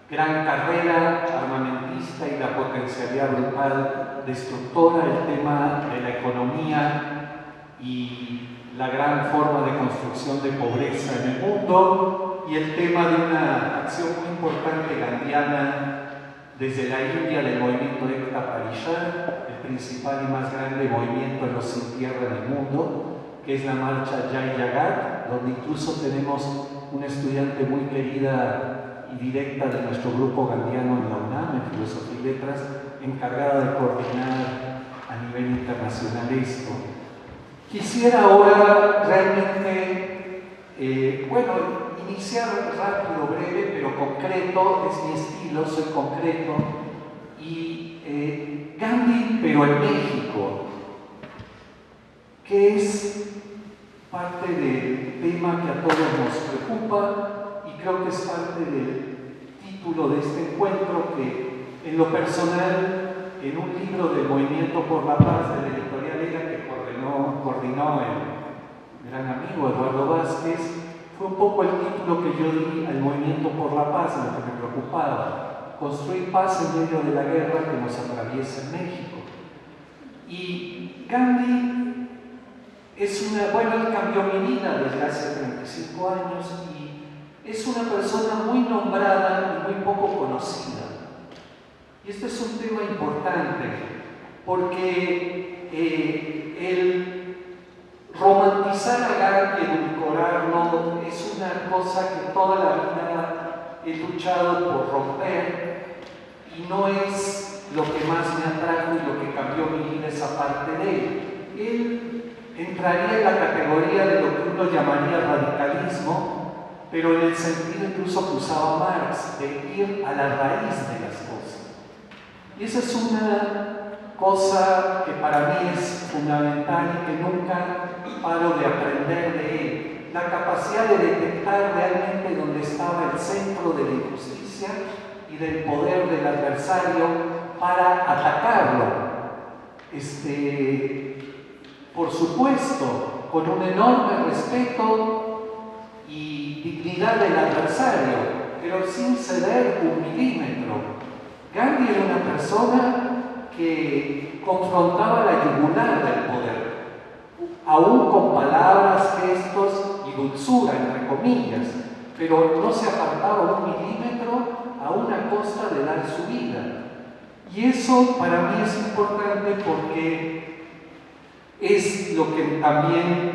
gran carrera armamentista y la potencialidad brutal destructora, el tema de la economía y la gran forma de construcción de pobreza en el mundo y el tema de una acción muy importante gandhiana desde la India del movimiento Ekta Parishad, el principal y más grande movimiento de los sin tierra en el mundo, que es la marcha Jai Jagat, donde incluso tenemos una estudiante muy querida y directa de nuestro grupo gandhiano en la UNAM, en Filosofía y Letras, encargada de coordinar a nivel internacional esto. Quisiera ahora realmente, iniciar rápido, breve, pero concreto, es mi estilo, soy concreto, y Gandhi, pero en México, que es parte del tema que a todos nos preocupa y creo que es parte del título de este encuentro que en lo personal, en un libro del Movimiento por la Paz de la editorial ERA que coordinó el gran amigo Eduardo Vázquez, fue un poco el título que yo di al Movimiento por la Paz, en lo que me preocupaba: construir paz en medio de la guerra que nos atraviesa en México. Y Gandhi él cambió mi vida desde hace 35 años y es una persona muy nombrada y muy poco conocida. Y este es un tema importante porque el romantizar a Gandhi, edulcorarlo, es una cosa que toda la vida he luchado por romper y no es lo que más me atrajo y lo que cambió mi vida esa parte de él. Él entraría en la categoría de lo que uno llamaría radicalismo, pero en el sentido incluso que usaba Marx, de ir a la raíz de las cosas. Y esa es una cosa que para mí es fundamental y que nunca paro de aprender de él. La capacidad de detectar realmente dónde estaba el centro de la injusticia y del poder del adversario para atacarlo. Por supuesto, con un enorme respeto y dignidad del adversario, pero sin ceder un milímetro. Gandhi era una persona que confrontaba la yugular del poder, aún con palabras, gestos y dulzura, entre comillas, pero no se apartaba un milímetro a una costa de dar su vida. Y eso para mí es importante porque es lo que también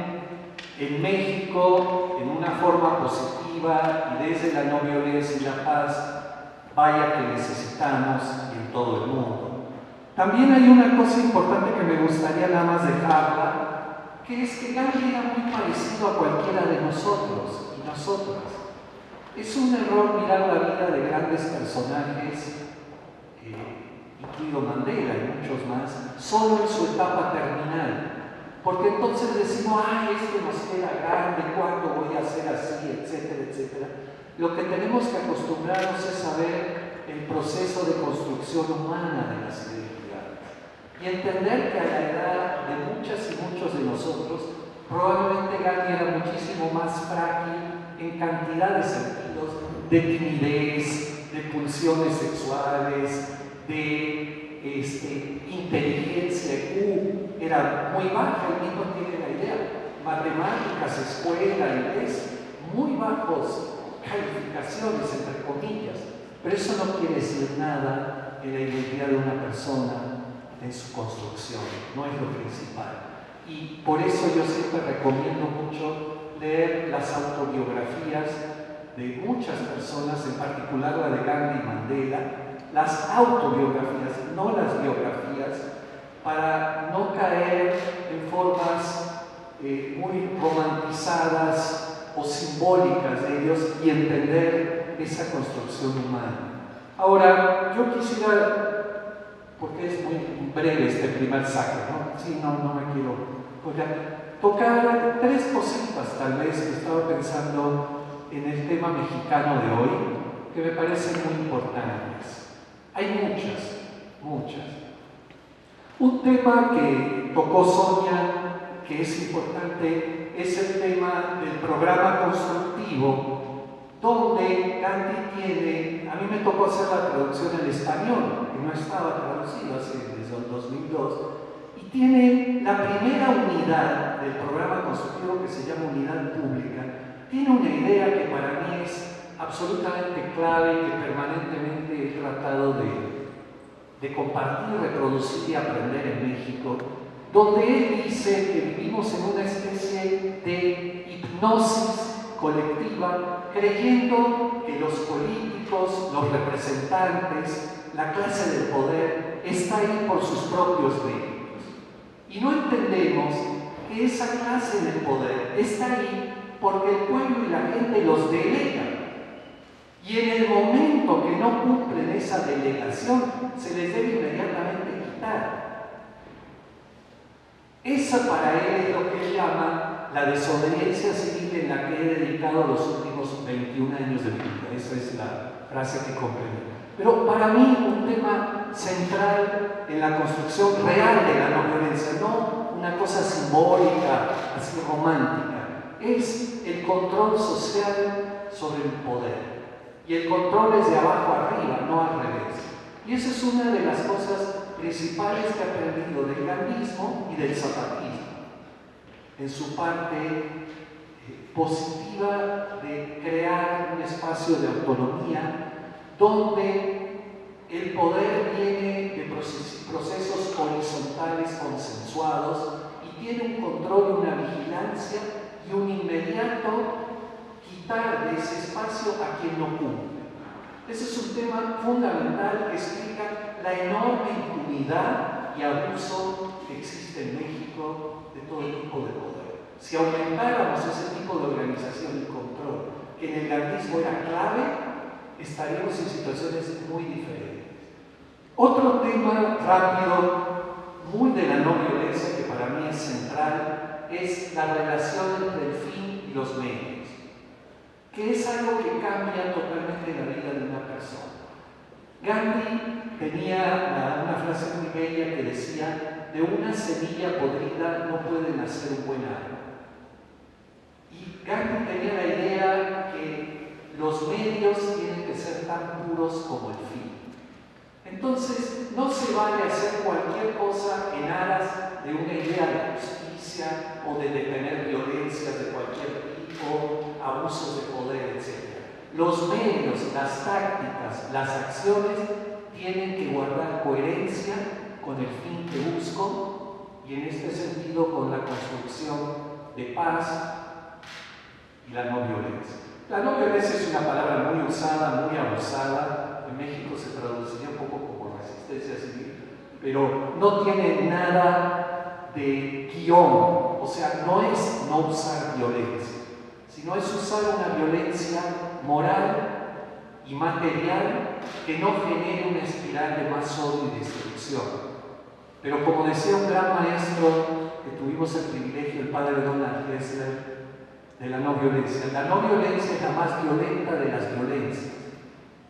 en México, en una forma positiva y desde la no violencia y la paz, vaya que necesitamos en todo el mundo. También hay una cosa importante que me gustaría nada más dejarla, que es que Gandhi era muy parecido a cualquiera de nosotros y nosotras. Es un error mirar la vida de grandes personajes, incluido Mandela y muchos más, solo en su etapa terminal. Porque entonces decimos, nos queda grande, ¿cuándo voy a ser así?, etcétera, etcétera. Lo que tenemos que acostumbrarnos es a ver el proceso de construcción humana de las identidades y entender que a la edad de muchas y muchos de nosotros, probablemente Gandhi era muchísimo más frágil en cantidad de sentidos, de timidez, de pulsiones sexuales, de inteligencia, IQ, era muy baja, el mismo tiene la idea, matemáticas, escuela, inglés, muy bajos, calificaciones, entre comillas, pero eso no quiere decir nada en la identidad de una persona, en su construcción, no es lo principal. Y por eso yo siempre recomiendo mucho leer las autobiografías de muchas personas, en particular la de Gandhi y Mandela, las autobiografías, no las biografías, para no caer en formas muy romantizadas o simbólicas de ellos y entender esa construcción humana. Ahora, yo quisiera, porque es muy breve este primer saque, ¿no? Sí, no me quiero tocar tres cositas tal vez que estaba pensando en el tema mexicano de hoy, que me parecen muy importantes. Hay muchas. Un tema que tocó Sonia, que es importante, es el tema del programa constructivo, donde Gandhi tiene, a mí me tocó hacer la traducción en español, que no estaba traducido desde el 2002, y tiene la primera unidad del programa constructivo, que se llama unidad pública. Tiene una idea que para mí es absolutamente clave y que permanentemente he tratado de compartir, reproducir y aprender en México, donde él dice que vivimos en una especie de hipnosis colectiva, creyendo que los políticos, los representantes, la clase del poder está ahí por sus propios méritos. Y no entendemos que esa clase del poder está ahí porque el pueblo y la gente los delega. Y en el momento que no cumplen esa delegación, se les debe inmediatamente quitar. Esa para él es lo que él llama la desobediencia civil, en la que he dedicado los últimos 21 años de mi vida. Esa es la frase que comprende. Pero para mí un tema central en la construcción real de la no violencia, no una cosa simbólica, así romántica, es el control social sobre el poder. Y el control es de abajo arriba, no al revés. Y esa es una de las cosas principales que he aprendido del gandhismo y del zapatismo, en su parte positiva de crear un espacio de autonomía donde el poder viene de procesos horizontales consensuados y tiene un control, una vigilancia y un inmediato quitar de ese espacio a quien no cumple. Ese es un tema fundamental que explica la enorme impunidad y abuso que existe en México de todo tipo de poder. Si aumentáramos ese tipo de organización y control, que en el gandhismo era clave, estaríamos en situaciones muy diferentes. Otro tema rápido, muy de la no violencia, que para mí es central, es la relación entre el fin y los medios, que es algo que cambia totalmente la vida de una persona. Gandhi tenía una frase muy bella que decía: de una semilla podrida no puede nacer un buen árbol. Y Gandhi tenía la idea que los medios tienen que ser tan puros como el fin. Entonces, no se vale hacer cualquier cosa en aras de una idea de justicia o de detener violencias de cualquier tipo, abusos de poder, etc. Los medios, las tácticas, las acciones tienen que guardar coherencia con el fin que busco y en este sentido con la construcción de paz y la no violencia. La no violencia es una palabra muy usada, muy abusada. En México se traduciría un poco como resistencia civil, pero no tiene nada de guión, o sea, no es no usar violencia, sino es usar una violencia moral y material que no genere una espiral de más odio y destrucción. Pero como decía un gran maestro que tuvimos el privilegio, el padre Donald Gessler, de la no violencia. La no violencia es la más violenta de las violencias,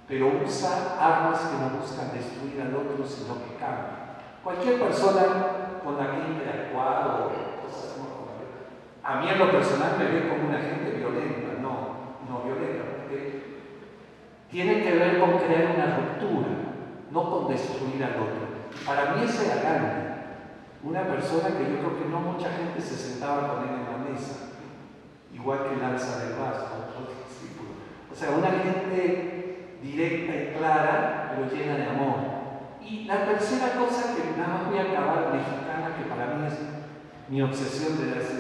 pero usa armas que no buscan destruir al otro, sino que cambian. Cualquier persona con la que he interactuado, cosas como a mí en lo personal me ve como una gente violenta, no violenta, porque tiene que ver con crear una ruptura, no con destruir al otro. Para mí ese era Gandhi, una persona que yo creo que no mucha gente se sentaba con él en la mesa, igual que Lanza del Vasto, otros discípulos. O sea, una gente directa y clara, pero llena de amor. Y la tercera cosa que nada más voy a acabar, mexicana, que para mí es mi obsesión desde hace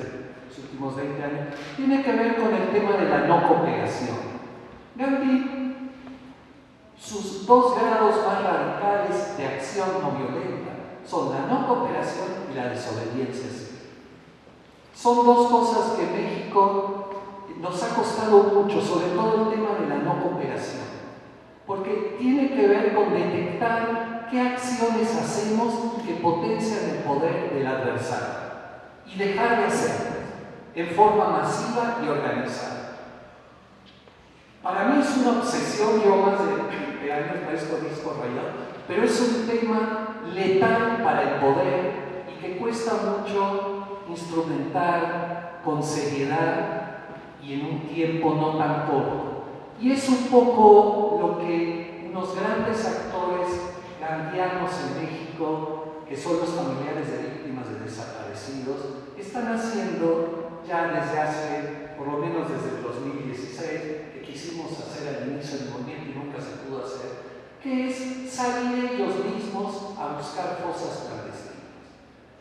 los últimos 20 años, tiene que ver con el tema de la no cooperación. Gandhi, sus dos grados más radicales de acción no violenta son la no cooperación y la desobediencia civil. Son dos cosas que México nos ha costado mucho, sobre todo el tema de la no cooperación, porque tiene que ver con detectar qué acciones hacemos que potencian el poder del adversario y dejar de hacerlas en forma masiva y organizada. Para mí es una obsesión, yo más de años maestro disco rayado, pero es un tema letal para el poder y que cuesta mucho instrumentar con seriedad y en un tiempo no tan corto. Y es un poco lo que unos grandes actores gandianos en México, que son los familiares de víctimas de desaparecidos, están haciendo ya desde hace, por lo menos desde el 2016, que quisimos hacer al inicio del movimiento y nunca se pudo hacer, que es salir ellos mismos a buscar fosas clandestinas.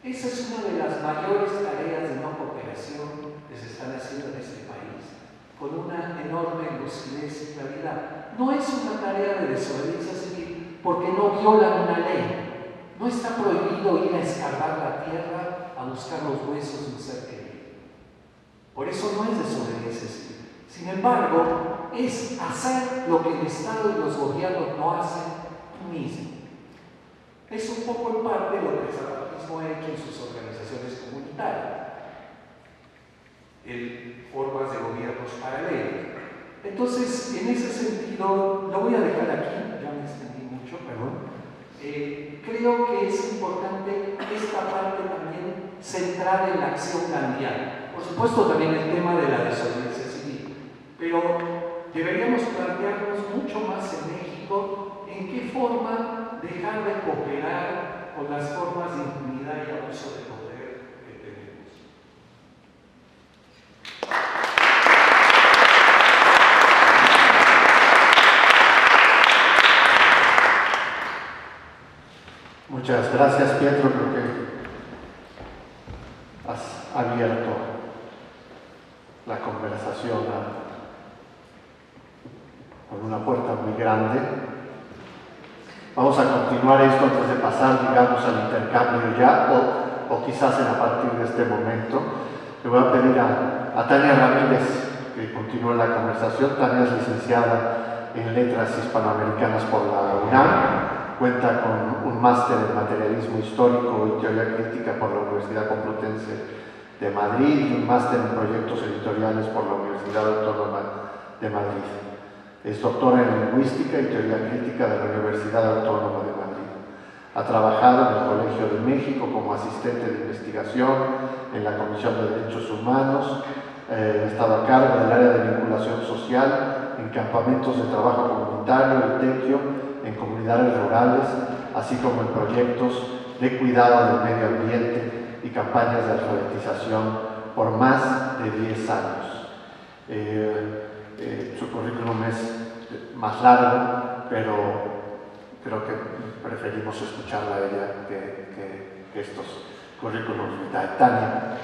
Esa es una de las mayores tareas de no cooperación que se están haciendo en este país, con una enorme lucidez y claridad. No es una tarea de desobediencia civil porque no violan una ley. No está prohibido ir a escarbar la tierra a buscar los huesos de un ser querido. Por eso no es desobediencia civil. Sin embargo, es hacer lo que el Estado y los gobiernos no hacen tú mismo. Es un poco en parte lo que el zapatismo ha hecho en sus organizaciones comunitarias, en formas de gobiernos paralelos. Entonces, en ese sentido, lo voy a dejar aquí, ya me extendí mucho, perdón. Creo que es importante esta parte también centrada en la acción gandiana. Por supuesto, también el tema de la desobediencia civil, pero deberíamos plantearnos mucho más en México en qué forma dejar de cooperar con las formas de impunidad y abuso de poder que tenemos. Muchas gracias, Pietro. Creo que has abierto la conversación con una puerta muy grande. Vamos a continuar esto antes de pasar, digamos, al intercambio ya, o quizás a partir de este momento. Le voy a pedir a Tania Ramírez que continúe la conversación. Tania es licenciada en Letras Hispanoamericanas por la UNAM. Cuenta con un máster en materialismo histórico y teoría crítica por la Universidad Complutense de Madrid y un máster en proyectos editoriales por la Universidad Autónoma de Madrid. Es doctora en lingüística y teoría crítica de la Universidad Autónoma de Madrid. Ha trabajado en el Colegio de México como asistente de investigación en la Comisión de Derechos Humanos. Ha estado a cargo del área de vinculación social en campamentos de trabajo comunitario y tequio en comunidades rurales, así como en proyectos de cuidado del medio ambiente y campañas de alfabetización por más de 10 años. Su currículum es más largo, pero creo que preferimos escucharla a ella que estos currículums de Tania.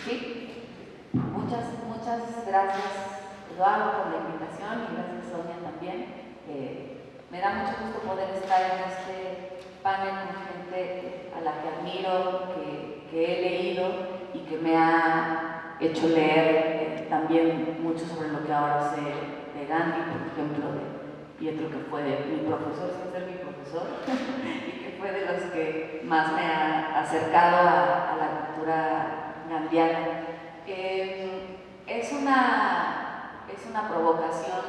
Sí, muchas gracias, Eduardo, por la invitación y gracias, Sonia, también. Me da mucho gusto poder estar en este panel con gente a la que admiro, que he leído y que me ha hecho leer también mucho sobre lo que ahora sé de Gandhi, por ejemplo, de Pietro, que fue mi profesor, sin ser mi profesor, y que fue de los que más me ha acercado a la cultura gandiana. Es una provocación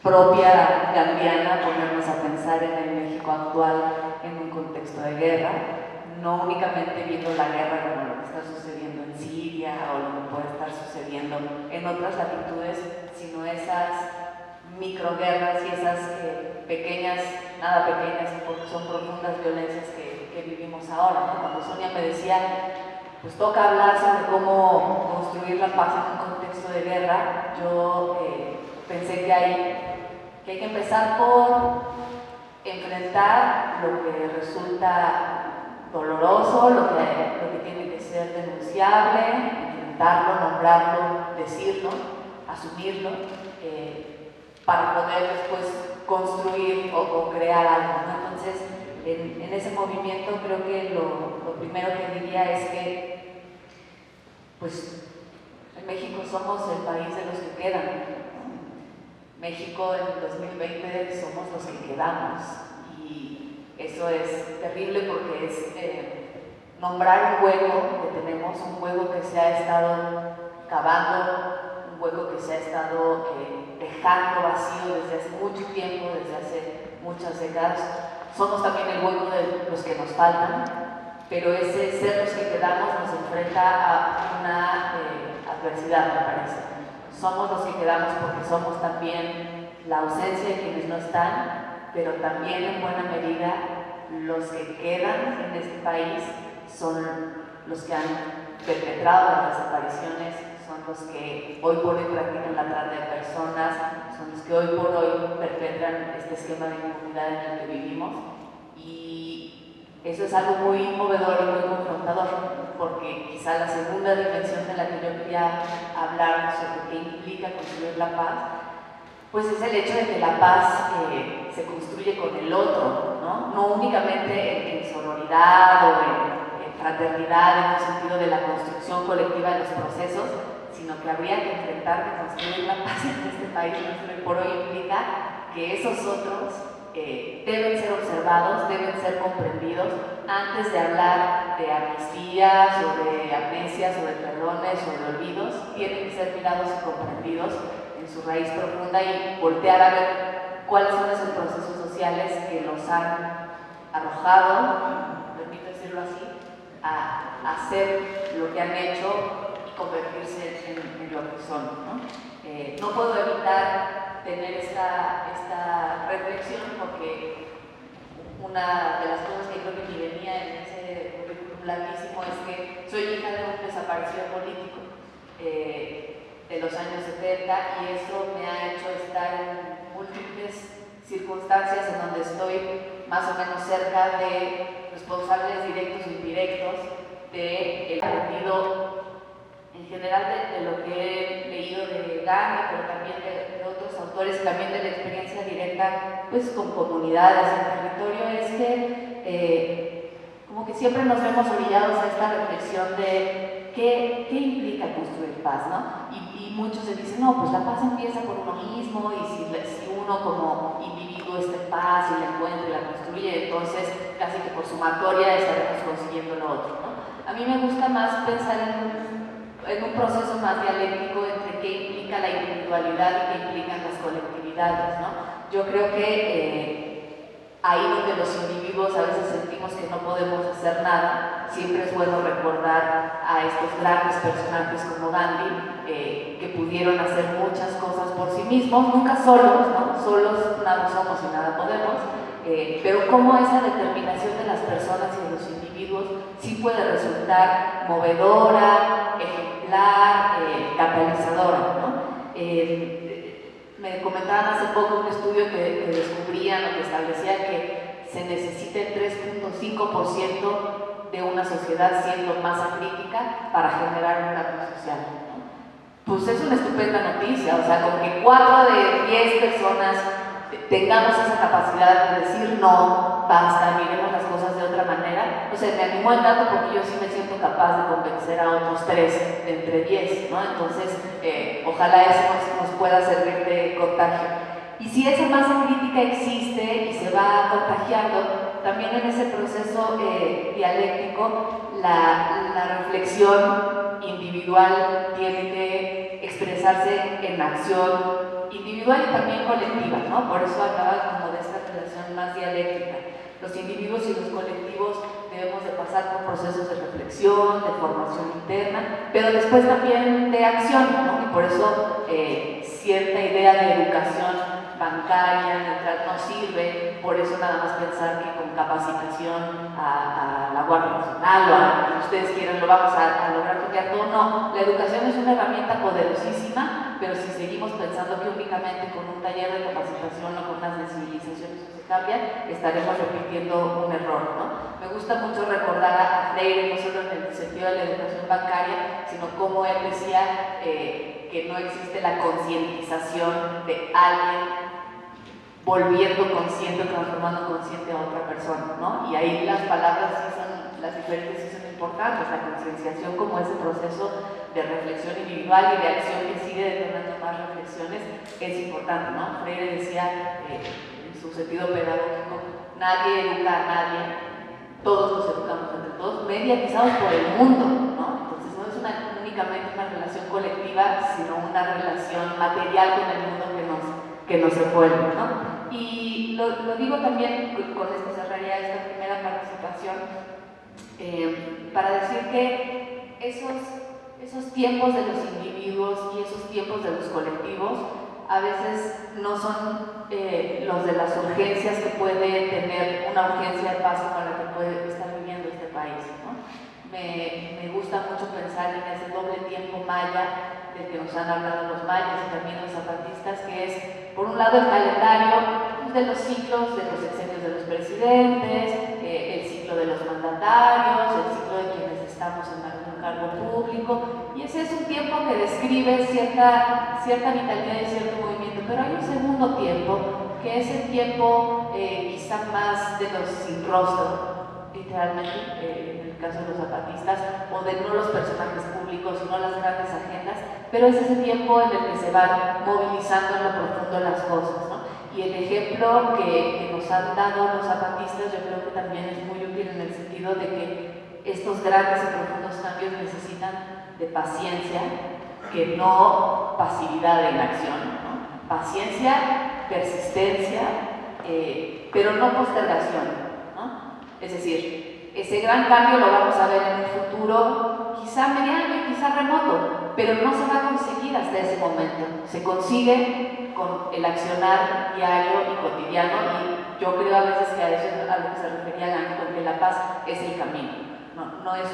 propia gandiana ponernos a pensar en el México actual en un contexto de guerra, no únicamente viendo la guerra como lo que está sucediendo en Siria o lo que puede estar sucediendo en otras latitudes, sino esas microguerras y esas pequeñas, nada pequeñas, porque son profundas violencias que vivimos ahora, ¿no? Cuando Sonia me decía, pues toca hablar sobre cómo construir la paz en un contexto de guerra, yo pensé que hay que hay que empezar por enfrentar lo que resulta doloroso, lo que tiene que ser denunciable, enfrentarlo, nombrarlo, decirlo, asumirlo, para poder después construir o crear algo, ¿no? Entonces, en ese movimiento creo que lo primero que diría es que, pues, en México somos el país de los que quedan, ¿no? México en el 2020 somos los que quedamos, y eso es terrible porque es nombrar un hueco que tenemos, un hueco que se ha estado cavando, un hueco que se ha estado dejando vacío desde hace mucho tiempo, desde hace muchas décadas. Somos también el hueco de los que nos faltan, pero ese ser los que quedamos nos enfrenta a una adversidad, me parece. Somos los que quedamos porque somos también la ausencia de quienes no están, pero también en buena medida los que quedan en este país son los que han perpetrado las desapariciones, son los que hoy por hoy practican la trata de personas, son los que hoy por hoy perpetran este esquema de impunidad en el que vivimos, y eso es algo muy movedor y muy confrontador, porque quizá la segunda dimensión de la que yo quería hablar sobre qué implica construir la paz, pues es el hecho de que la paz se construye con el otro, no únicamente en sororidad o en fraternidad, en el sentido de la construcción colectiva de los procesos, sino que habría que enfrentar que construir la paz en este país por hoy implica que esos otros deben ser observados, deben ser comprendidos antes de hablar de amnistías o de amnesias o de perdones o de olvidos. Tienen que ser mirados y comprendidos en su raíz profunda y voltear a ver cuáles son esos procesos sociales que los han arrojado, permito decirlo así, a hacer lo que han hecho y convertirse en lo que son, ¿no? No puedo evitar tener esta reflexión porque una de las cosas que creo que me venía en ese currículum larguísimo es que soy hija de un desaparecido político de los años 70, y eso me ha hecho estar en múltiples circunstancias en donde estoy más o menos cerca de responsables directos o indirectos del aprendido en general de lo que he leído de Gandhi, pero también de otros autores, también de la experiencia directa pues con comunidades en territorio, es que como que siempre nos vemos orillados a esta reflexión de qué implica construir paz, ¿no? Y muchos se dicen, no, pues la paz empieza por uno mismo, y si uno como individuo está en paz y la encuentra y la construye, entonces casi que por sumatoria estaremos consiguiendo lo otro, ¿no? A mí me gusta más pensar en un proceso más dialéctico entre qué implica la individualidad y qué implican las colectividades, ¿no? Yo creo que ahí donde los individuos a veces sentimos que no podemos hacer nada, siempre es bueno recordar a estos grandes personajes como Gandhi, que pudieron hacer muchas cosas por sí mismos, nunca solos, ¿no? Solos nada somos y nada podemos, pero cómo esa determinación de las personas y de los individuos sí puede resultar movedora, ejemplar, catalizadora, ¿no? Me comentaban hace poco un estudio que descubrían o que establecía que se necesita el 3.5% de una sociedad siendo masa crítica para generar un cambio social, ¿no? Pues es una estupenda noticia, o sea, con que 4 de 10 personas tengamos esa capacidad de decir no, basta, miremos las cosas de otra manera. O sea, me animó el dato porque yo sí me siento capaz de convencer a otros 3 de entre 10, ¿no? Entonces, ojalá eso nos pueda servir de contagio. Y si esa masa crítica existe y se va contagiando, también en ese proceso dialéctico, la reflexión individual tiene que expresarse en acción individual y también colectiva, ¿no? Por eso hablaba como de esta relación más dialéctica. Los individuos y los colectivos debemos de pasar por procesos de reflexión, de formación interna, pero después también de acción, ¿no? Y por eso cierta idea de educación bancaria, neutral, no sirve, por eso nada más pensar que con capacitación a la Guardia Nacional o a quien ustedes quieran lo vamos a lograr cambiar todo. No, la educación es una herramienta poderosísima, pero si seguimos pensando que únicamente con un taller de capacitación o con una sensibilización eso se cambia, estaremos repitiendo un error, ¿no? Me gusta mucho recordar a Freire, no solo en el sentido de la educación bancaria, sino como él decía que no existe la concientización de alguien volviendo consciente, transformando consciente a otra persona, ¿no? Y ahí las palabras sí son, las diferentes sí son importantes, la concienciación como ese proceso de reflexión individual y de acción que sigue detonando más reflexiones es importante, ¿no? Freire decía, en su sentido pedagógico, nadie educa a nadie, todos nos educamos entre todos, mediatizados por el mundo, ¿no? Entonces no es únicamente una relación colectiva, sino una relación material con el mundo que nos envuelve, ¿no? Y lo digo también, con esto cerraría esta primera participación, para decir que esos tiempos de los individuos y esos tiempos de los colectivos a veces no son los de las urgencias que puede tener una urgencia de paso con la que puede estar viviendo este país, ¿no? Me gusta mucho pensar en ese doble tiempo maya del que nos han hablado los mayas y también los zapatistas, que es, por un lado, el calendario de los ciclos, de los sexenios de los presidentes, el ciclo de los mandatarios, el ciclo de quienes estamos en algún cargo público, y ese es un tiempo que describe cierta vitalidad y cierto movimiento, pero hay un segundo tiempo, que es el tiempo quizá más de los sin rostro, literalmente, en el caso de los zapatistas, o de no los personajes públicos, sino las grandes agendas, pero es ese tiempo en el que se van movilizando en lo profundo las cosas, ¿no? Y el ejemplo que nos han dado los zapatistas yo creo que también es muy útil en el sentido de que estos grandes y profundos cambios necesitan de paciencia, que no pasividad en acción, ¿no? Paciencia, persistencia, pero no postergación. Es decir, ese gran cambio lo vamos a ver en un futuro quizá mediano y quizá remoto, pero no se va a conseguir hasta ese momento. Se consigue con el accionar diario y cotidiano, y yo creo a veces que a eso es a lo que se refería Gandhi, con que la paz es el camino. No es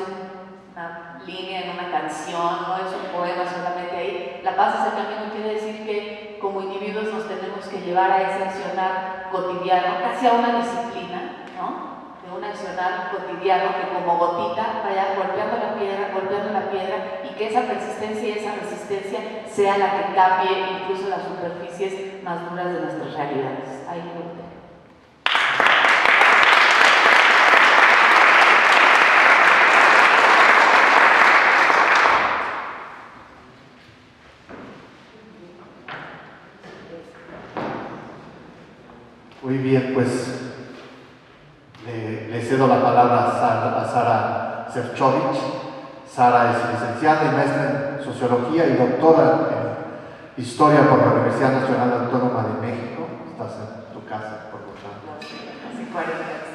una línea en una canción, no es un poema solamente ahí. La paz es el camino, quiere decir que como individuos nos tenemos que llevar a ese accionar cotidiano, casi a una disciplina, ¿no? Un accionar cotidiano que como gotita vaya golpeando la piedra y que esa persistencia y esa resistencia sea la que cambie incluso las superficies más duras de nuestras realidades. Ahí lo tengo. Muy bien, pues le cedo la palabra a Sara Šefčovič. Sara es licenciada y maestra en Sociología y doctora en Historia por la Universidad Nacional Autónoma de México. Estás en tu casa, por lo tanto.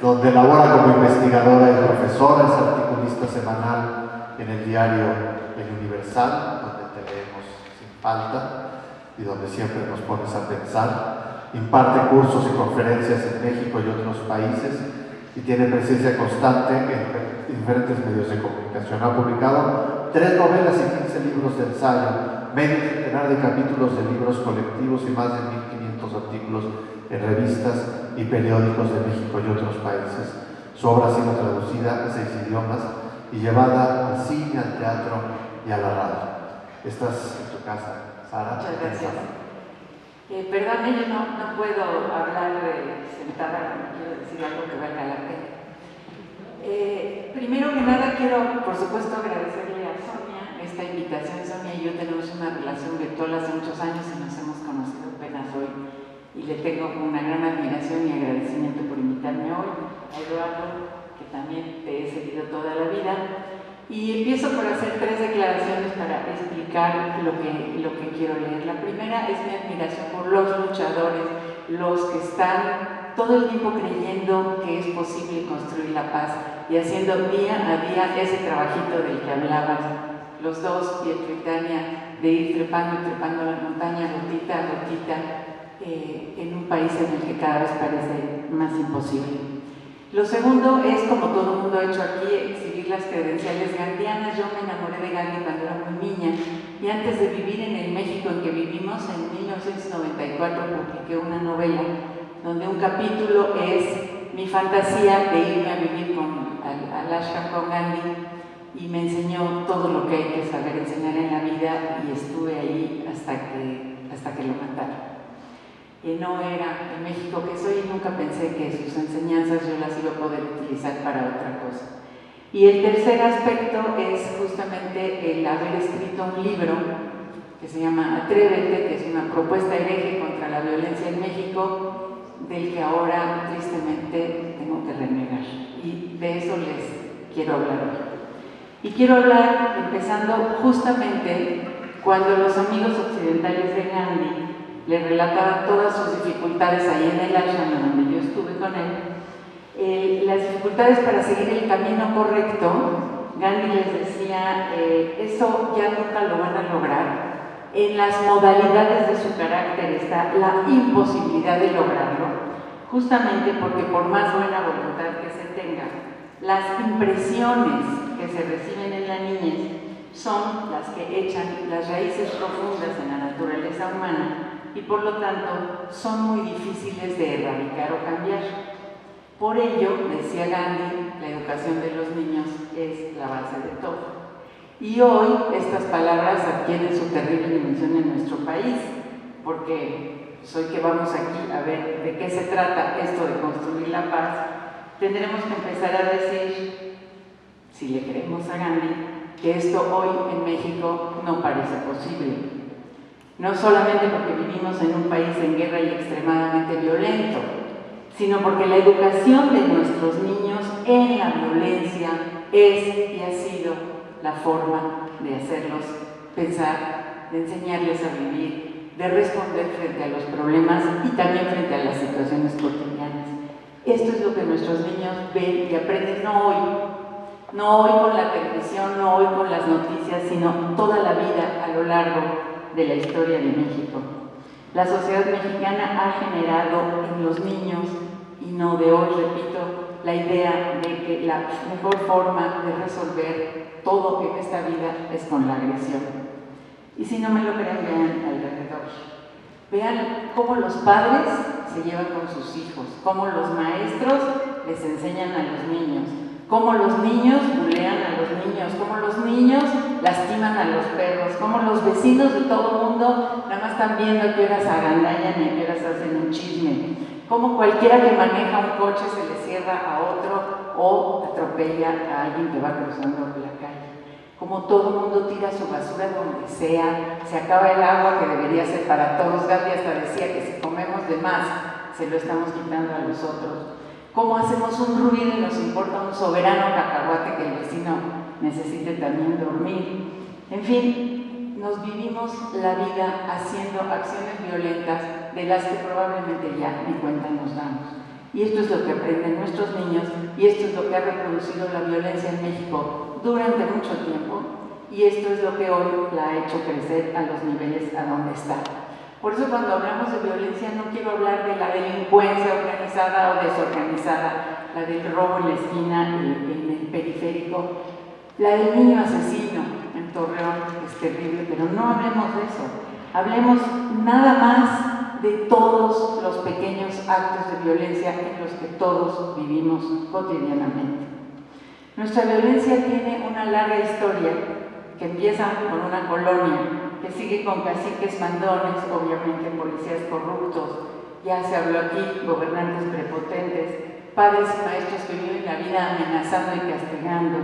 Donde labora como investigadora y profesora, es articulista semanal en el diario El Universal, donde te leemos sin falta y donde siempre nos pones a pensar. Imparte cursos y conferencias en México y otros países y tiene presencia constante en diferentes medios de comunicación. Ha publicado 3 novelas y 15 libros de ensayo, medio centenar de capítulos de libros colectivos y más de 1.500 artículos en revistas y periódicos de México y otros países. Su obra ha sido traducida a 6 idiomas y llevada al cine, al teatro y a la radio. Estás en tu casa, Sara. Muchas gracias. Perdón, yo no puedo hablar sentada, no quiero decir algo que valga la pena. Primero que nada quiero, por supuesto, agradecerle a Sonia esta invitación. Sonia y yo tenemos una relación virtual hace muchos años y nos hemos conocido apenas hoy, y le tengo una gran admiración y agradecimiento por invitarme hoy. A Eduardo, que también te he seguido toda la vida. Y empiezo por hacer 3 declaraciones para explicar lo que quiero leer. La primera es mi admiración por los luchadores, los que están todo el tiempo creyendo que es posible construir la paz y haciendo día a día ese trabajito del que hablaban los dos, Pietro y Tania, de ir trepando y trepando la montaña, rotita a rotita, en un país en el que cada vez parece más imposible. Lo segundo es, como todo el mundo ha hecho aquí, exhibir las credenciales gandhianas. Yo me enamoré de Gandhi cuando era muy niña y antes de vivir en el México en que vivimos, en 1994 publiqué una novela donde un capítulo es mi fantasía de irme a vivir al ashram con Gandhi, y me enseñó todo lo que hay que saber enseñar en la vida, y estuve ahí hasta que lo mataron. Que no era el México que soy, y nunca pensé que sus enseñanzas yo las iba a poder utilizar para otra cosa. Y el tercer aspecto es justamente el haber escrito un libro que se llama Atrévete, que es una propuesta hereje contra la violencia en México, del que ahora tristemente tengo que renegar. Y de eso les quiero hablar hoy. Y quiero hablar empezando justamente cuando los amigos occidentales de Gandhi le relataban todas sus dificultades ahí en el ashram donde yo estuve con él, las dificultades para seguir el camino correcto. Gandhi les decía, eso ya nunca lo van a lograr. En las modalidades de su carácter está la imposibilidad de lograrlo, justamente porque por más buena voluntad que se tenga, las impresiones que se reciben en la niñez son las que echan las raíces profundas en la naturaleza humana y por lo tanto son muy difíciles de erradicar o cambiar. Por ello, decía Gandhi, la educación de los niños es la base de todo. Y hoy estas palabras adquieren su terrible dimensión en nuestro país, porque hoy que vamos aquí a ver de qué se trata esto de construir la paz, tendremos que empezar a decir, si le creemos a Gandhi, que esto hoy en México no parece posible. No solamente porque vivimos en un país en guerra y extremadamente violento, sino porque la educación de nuestros niños en la violencia es y ha sido la forma de hacerlos pensar, de enseñarles a vivir, de responder frente a los problemas y también frente a las situaciones cotidianas. Esto es lo que nuestros niños ven y aprenden, no hoy con la televisión, no hoy con las noticias, sino toda la vida a lo largo de la historia de México. La sociedad mexicana ha generado en los niños, y no de hoy, repito, la idea de que la mejor forma de resolver todo en esta vida es con la agresión. Y si no me lo creen, vean alrededor. Vean cómo los padres se llevan con sus hijos, cómo los maestros les enseñan a los niños, cómo los niños bulean a los niños, cómo los niños lastiman a los perros, cómo los vecinos de todo el mundo nada más están viendo a qué horas agandallan y a qué horas hacen un chisme, cómo cualquiera que maneja un coche se le cierra a otro o atropella a alguien que va cruzando la calle, cómo todo el mundo tira su basura donde sea, se acaba el agua que debería ser para todos. Gandhi hasta decía que si comemos de más se lo estamos quitando a los otros. Cómo hacemos un ruido y nos importa un soberano cacahuate que el vecino necesite también dormir. En fin, nos vivimos la vida haciendo acciones violentas de las que probablemente ya ni cuenta nos damos. Y esto es lo que aprenden nuestros niños y esto es lo que ha reproducido la violencia en México durante mucho tiempo y esto es lo que hoy la ha hecho crecer a los niveles a donde está. Por eso cuando hablamos de violencia no quiero hablar de la delincuencia organizada o desorganizada, la del robo en la esquina, en el periférico, la del niño asesino en Torreón, es terrible, pero no hablemos de eso. Hablemos nada más de todos los pequeños actos de violencia en los que todos vivimos cotidianamente. Nuestra violencia tiene una larga historia que empieza con una colonia, que sigue con caciques mandones, obviamente policías corruptos, ya se habló aquí, gobernantes prepotentes, padres y maestros que viven la vida amenazando y castigando.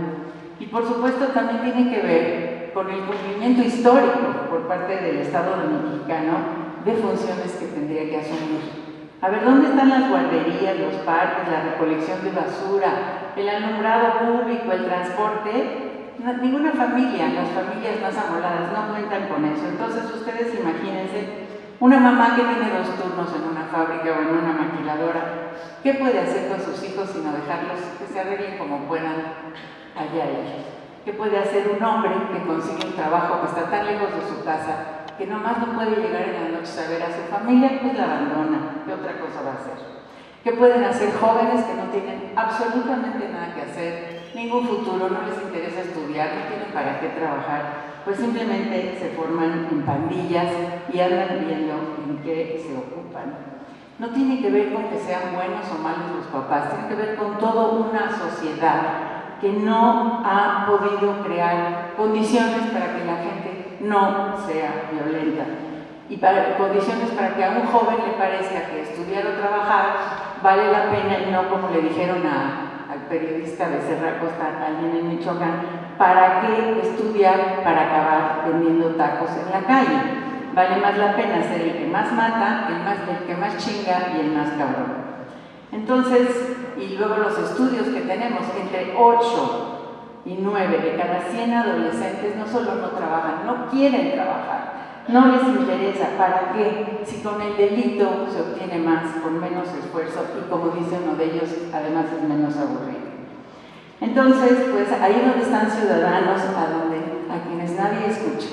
Y por supuesto también tiene que ver con el cumplimiento histórico por parte del Estado mexicano de funciones que tendría que asumir. A ver, ¿dónde están las guarderías, los parques, la recolección de basura, el alumbrado público, el transporte? Ninguna familia, las familias más amoladas no cuentan con eso. Entonces ustedes imagínense Una mamá que tiene 2 turnos en una fábrica o en una maquiladora, ¿qué puede hacer con sus hijos sino dejarlos que se arreglen como puedan allá ellos? ¿Qué puede hacer un hombre que consigue un trabajo que está tan lejos de su casa que nomás no puede llegar en la noche a ver a su familia? Pues la abandona. ¿Qué otra cosa va a hacer? ¿Qué pueden hacer jóvenes que no tienen absolutamente nada que hacer, ningún futuro, no les interesa estudiar, no tienen para qué trabajar? Pues simplemente se forman en pandillas y andan viendo en qué se ocupan. No tiene que ver con que sean buenos o malos los papás, tiene que ver con toda una sociedad que no ha podido crear condiciones para que la gente no sea violenta y condiciones para que a un joven le parezca que estudiar o trabajar vale la pena y no como le dijeron al periodista Becerra Costa, alguien en Michoacán, ¿para qué estudiar para acabar vendiendo tacos en la calle? Vale más la pena ser el que más mata, el que más chinga y el más cabrón. Entonces, y luego los estudios que tenemos, entre 8 y 9 de cada 100 adolescentes no solo no trabajan, no quieren trabajar, no les interesa. ¿Para qué? Si con el delito se obtiene más, con menos esfuerzo y como dice uno de ellos, además es menos aburrido. Entonces, pues ahí donde están ciudadanos, a quienes nadie escucha,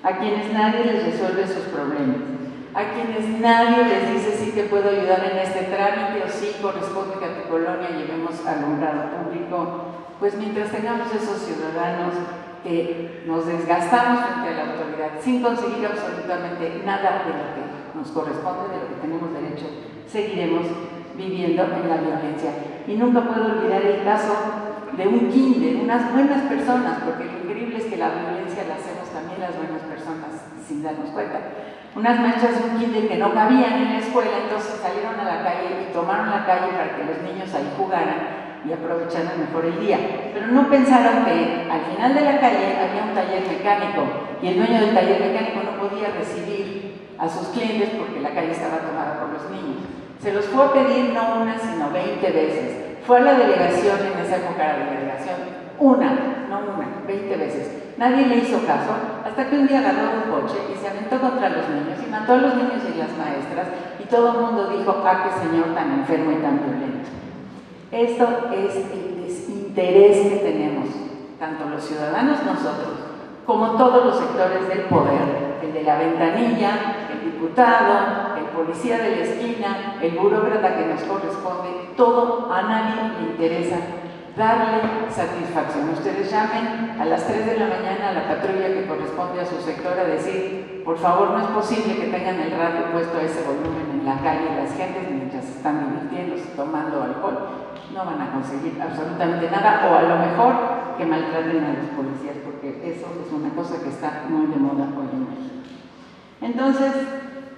a quienes nadie les resuelve sus problemas, a quienes nadie les dice sí te puedo ayudar en este trámite o sí corresponde que a tu colonia llevemos alumbrado público, pues mientras tengamos esos ciudadanos que nos desgastamos frente a la autoridad sin conseguir absolutamente nada de lo que nos corresponde, de lo que tenemos derecho, seguiremos viviendo en la violencia. Y nunca puedo olvidar el caso de un kinder, unas buenas personas, porque lo increíble es que la violencia la hacemos también las buenas personas sin darnos cuenta. Unas maestras de un kinder que no cabían en la escuela, entonces salieron a la calle y tomaron la calle para que los niños ahí jugaran y aprovecharan mejor el día. Pero no pensaron que al final de la calle había un taller mecánico y el dueño del taller mecánico no podía recibir a sus clientes porque la calle estaba tomada por los niños. Se los fue a pedir no una, sino 20 veces. Fue a la delegación, en esa época la delegación, 20 veces. Nadie le hizo caso, hasta que un día agarró un coche y se aventó contra los niños y mató a los niños y las maestras, y todo el mundo dijo, ¡ah, qué señor tan enfermo y tan violento! Esto es el desinterés que tenemos, tanto los ciudadanos nosotros, como todos los sectores del poder, el de la ventanilla, el diputado, el policía de la esquina, el burócrata que nos corresponde, todo a nadie le interesa darle satisfacción. Ustedes llamen a las 3 de la mañana a la patrulla que corresponde a su sector a decir, por favor, no es posible que tengan el radio puesto a ese volumen en la calle las gentes mientras están divirtiéndose, tomando alcohol. No van a conseguir absolutamente nada, o a lo mejor que maltraten a los policías, porque eso es una cosa que está muy de moda hoy en México. Entonces,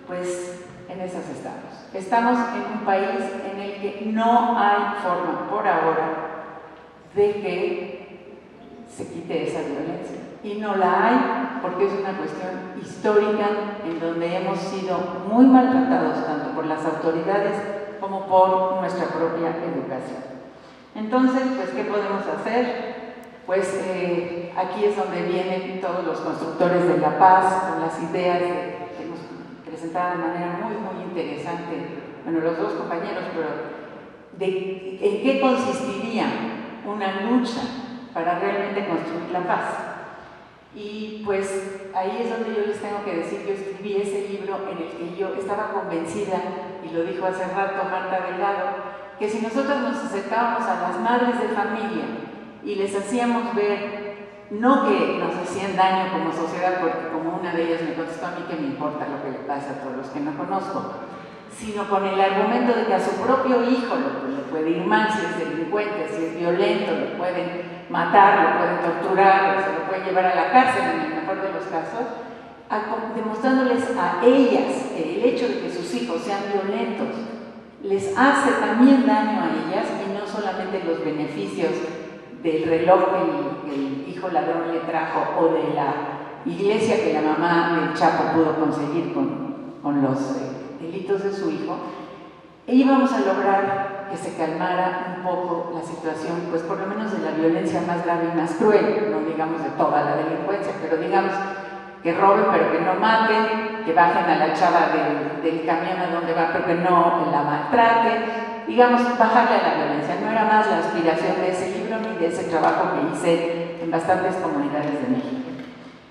pues en esas estamos. Estamos en un país en el que no hay forma, por ahora, de que se quite esa violencia. Y no la hay porque es una cuestión histórica en donde hemos sido muy maltratados, tanto por las autoridades como por nuestra propia educación. Entonces, pues, ¿qué podemos hacer? Pues aquí es donde vienen todos los constructores de la paz con las ideas que nos presentaban de manera muy, muy interesante, bueno, los dos compañeros, pero ¿en qué consistiría una lucha para realmente construir la paz? Y pues ahí es donde yo les tengo que decir, yo escribí ese libro en el que yo estaba convencida, y lo dijo hace rato Marta Delgado, que si nosotros nos acercábamos a las madres de familia y les hacíamos ver, no que nos hacían daño como sociedad, porque como una de ellas me contestó a mí que me importa lo que le pasa a todos los que no conozco, sino con el argumento de que a su propio hijo le puede ir mal si es delincuente, si es violento, lo pueden matar, lo pueden torturar, o se lo pueden llevar a la cárcel en el mejor de los casos, demostrándoles a ellas el hecho de que sus hijos sean violentos les hace también daño a ellas, y no solamente los beneficios del reloj que el hijo ladrón le trajo, o de la iglesia que la mamá del Chapo pudo conseguir con los delitos de su hijo, e íbamos a lograr que se calmara un poco la situación, pues por lo menos de la violencia más grave y más cruel, no digamos de toda la delincuencia, pero digamos que roben pero que no maten, que bajen a la chava del camión a donde va pero que no la maltraten, digamos, bajarle a la violencia. No era más la aspiración de ese libro ni de ese trabajo que hice en bastantes comunidades de México.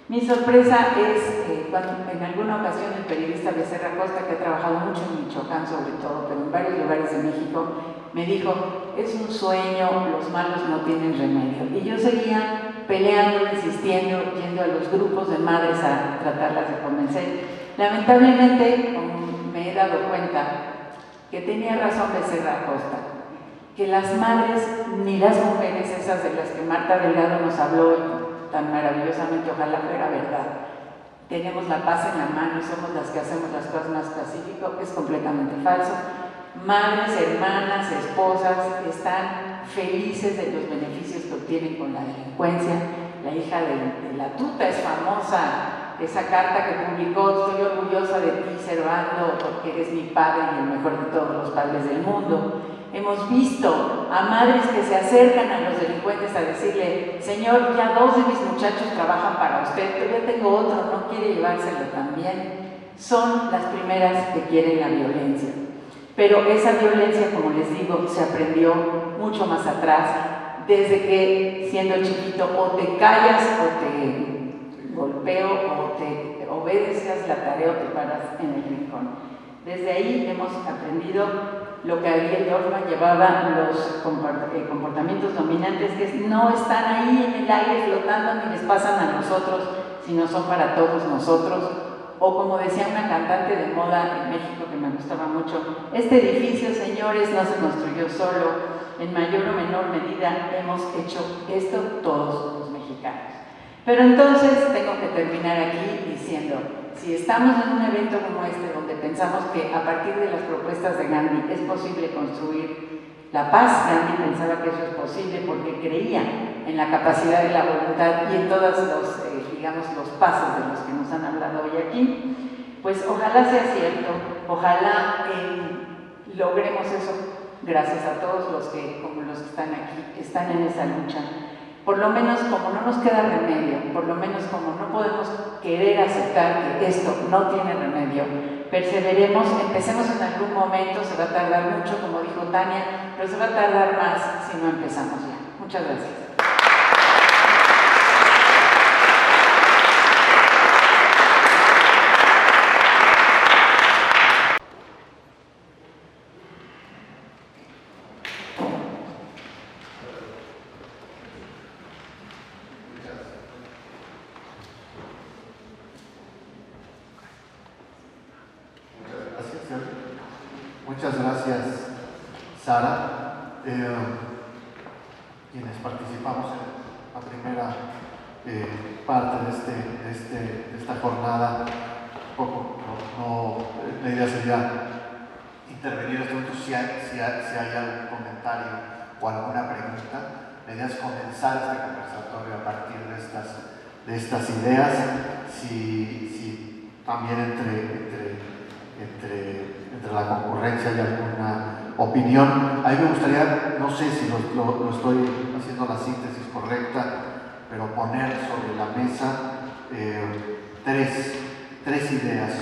Mi sorpresa es cuando en alguna ocasión el periodista Becerra Costa, que ha trabajado mucho en Michoacán sobre todo, pero en varios lugares de México, me dijo, es un sueño, los malos no tienen remedio. Y yo seguía peleando, insistiendo, yendo a los grupos de madres a tratarlas de convencer. Lamentablemente me he dado cuenta que tenía razón Becerra Costa, que las madres ni las mujeres, esas de las que Marta Delgado nos habló tan maravillosamente, ojalá fuera verdad, tenemos la paz en la mano y somos las que hacemos las cosas más pacífico, es completamente falso. Madres, hermanas, esposas están felices de los beneficios que obtienen con la delincuencia. La hija de la tuta es famosa, esa carta que publicó, estoy orgullosa de ti, Servando, porque eres mi padre y el mejor de todos los padres del mundo. Hemos visto a madres que se acercan a los delincuentes a decirle, señor, ya 2 de mis muchachos trabajan para usted, pero ya tengo otro, ¿no quiere llevárselo también? Son las primeras que quieren la violencia. Pero esa violencia, como les digo, se aprendió mucho más atrás, desde que siendo chiquito o te callas o te golpeo o te obedeces la tarea o te paras en el rincón. Desde ahí hemos aprendido lo que Ariel Dorfman llamaba los comportamientos dominantes, que no están ahí en el aire flotando ni les pasan a nosotros, sino son para todos nosotros. O como decía una cantante de moda en México que me gustaba mucho, este edificio, señores, no se construyó solo, en mayor o menor medida hemos hecho esto todos los mexicanos. Pero entonces tengo que terminar aquí diciendo, si estamos en un evento como este, donde pensamos que a partir de las propuestas de Gandhi es posible construir la paz, Gandhi pensaba que eso es posible porque creía en la capacidad de la voluntad y en todos los, digamos, los pasos de los que nos han hablado hoy aquí, pues ojalá sea cierto, ojalá logremos eso gracias a todos los que, como los que están aquí, están en esa lucha. Por lo menos, como no nos queda remedio, por lo menos como no podemos querer aceptar que esto no tiene remedio, perseveremos, empecemos en algún momento, se va a tardar mucho, como dijo Tania, pero se va a tardar más si no empezamos ya. Muchas gracias. Muchas gracias, Sara. Quienes participamos en la primera parte de esta jornada, la idea sería intervenir hasta un si hay algún comentario o alguna pregunta. La idea es comenzar este conversatorio a partir de estas ideas. Si también entre la concurrencia y alguna opinión. A mí me gustaría, no sé si lo estoy haciendo la síntesis correcta, pero poner sobre la mesa tres ideas.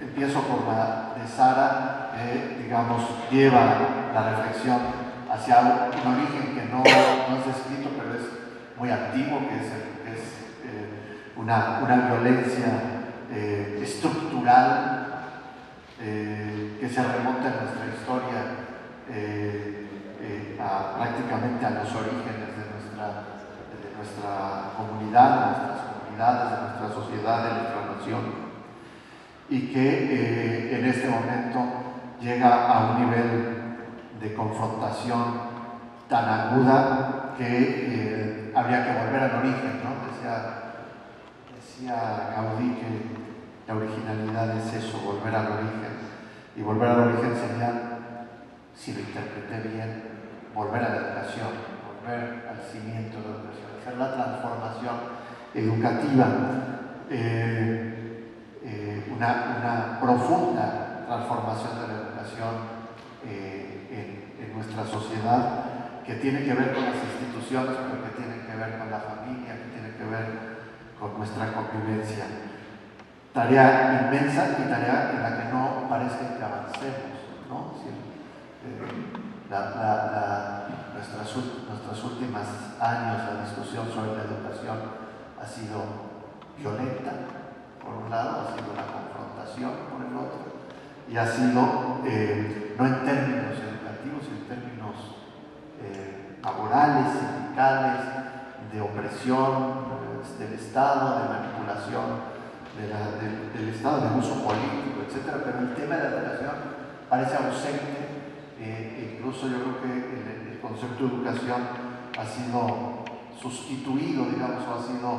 Empiezo por la de Sara, digamos, lleva la reflexión hacia un origen que no es descrito, pero es muy activo, que es una violencia estructural que se remonta en nuestra historia prácticamente a los orígenes de nuestra comunidad, de nuestras comunidades, de nuestra sociedad, de nuestra nación, y que en este momento llega a un nivel de confrontación tan aguda que habría que volver al origen, ¿no? Decía Gaudí que la originalidad es eso, volver al origen. Y volver al origen sería, si lo interpreté bien, volver a la educación, volver al cimiento de la educación, hacer la transformación educativa, una profunda transformación de la educación en nuestra sociedad, que tiene que ver con las instituciones, pero que tiene que ver con la familia, que tiene que ver nuestra convivencia. Tarea inmensa y tarea en la que no parece que avancemos, ¿no? Es decir, nuestros últimos años, la discusión sobre la educación ha sido violenta, por un lado, ha sido una confrontación por el otro, y ha sido, no en términos educativos, en términos laborales, sindicales, de opresión del Estado, de manipulación del Estado, de uso político, etc. Pero el tema de la educación parece ausente, incluso yo creo que el concepto de educación ha sido sustituido, digamos, o ha sido